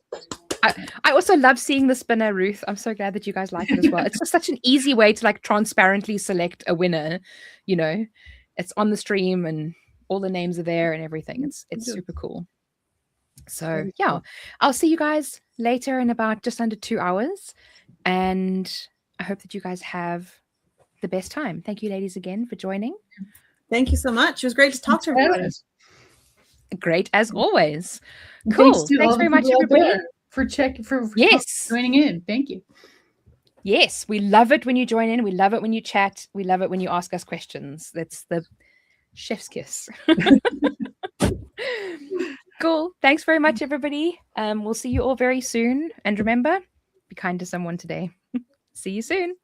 I also love seeing the spinner, Ruth. I'm so glad that you guys like it as well. It's just such an easy way to like transparently select a winner. You know, it's on the stream and all the names are there and everything. It's super cool. So yeah, I'll see you guys later in about just under 2 hours. And I hope that you guys have the best time. Thank you, ladies, again for joining. Thank you so much. It was great to talk to everyone. Great as always. Cool. Thanks very much, everybody. For yes, joining in. Thank you. Yes, we love it when you join in. We love it when you chat. We love it when you ask us questions. That's the chef's kiss. Cool. Thanks very much, everybody. We'll see you all very soon. And remember, be kind to someone today. See you soon.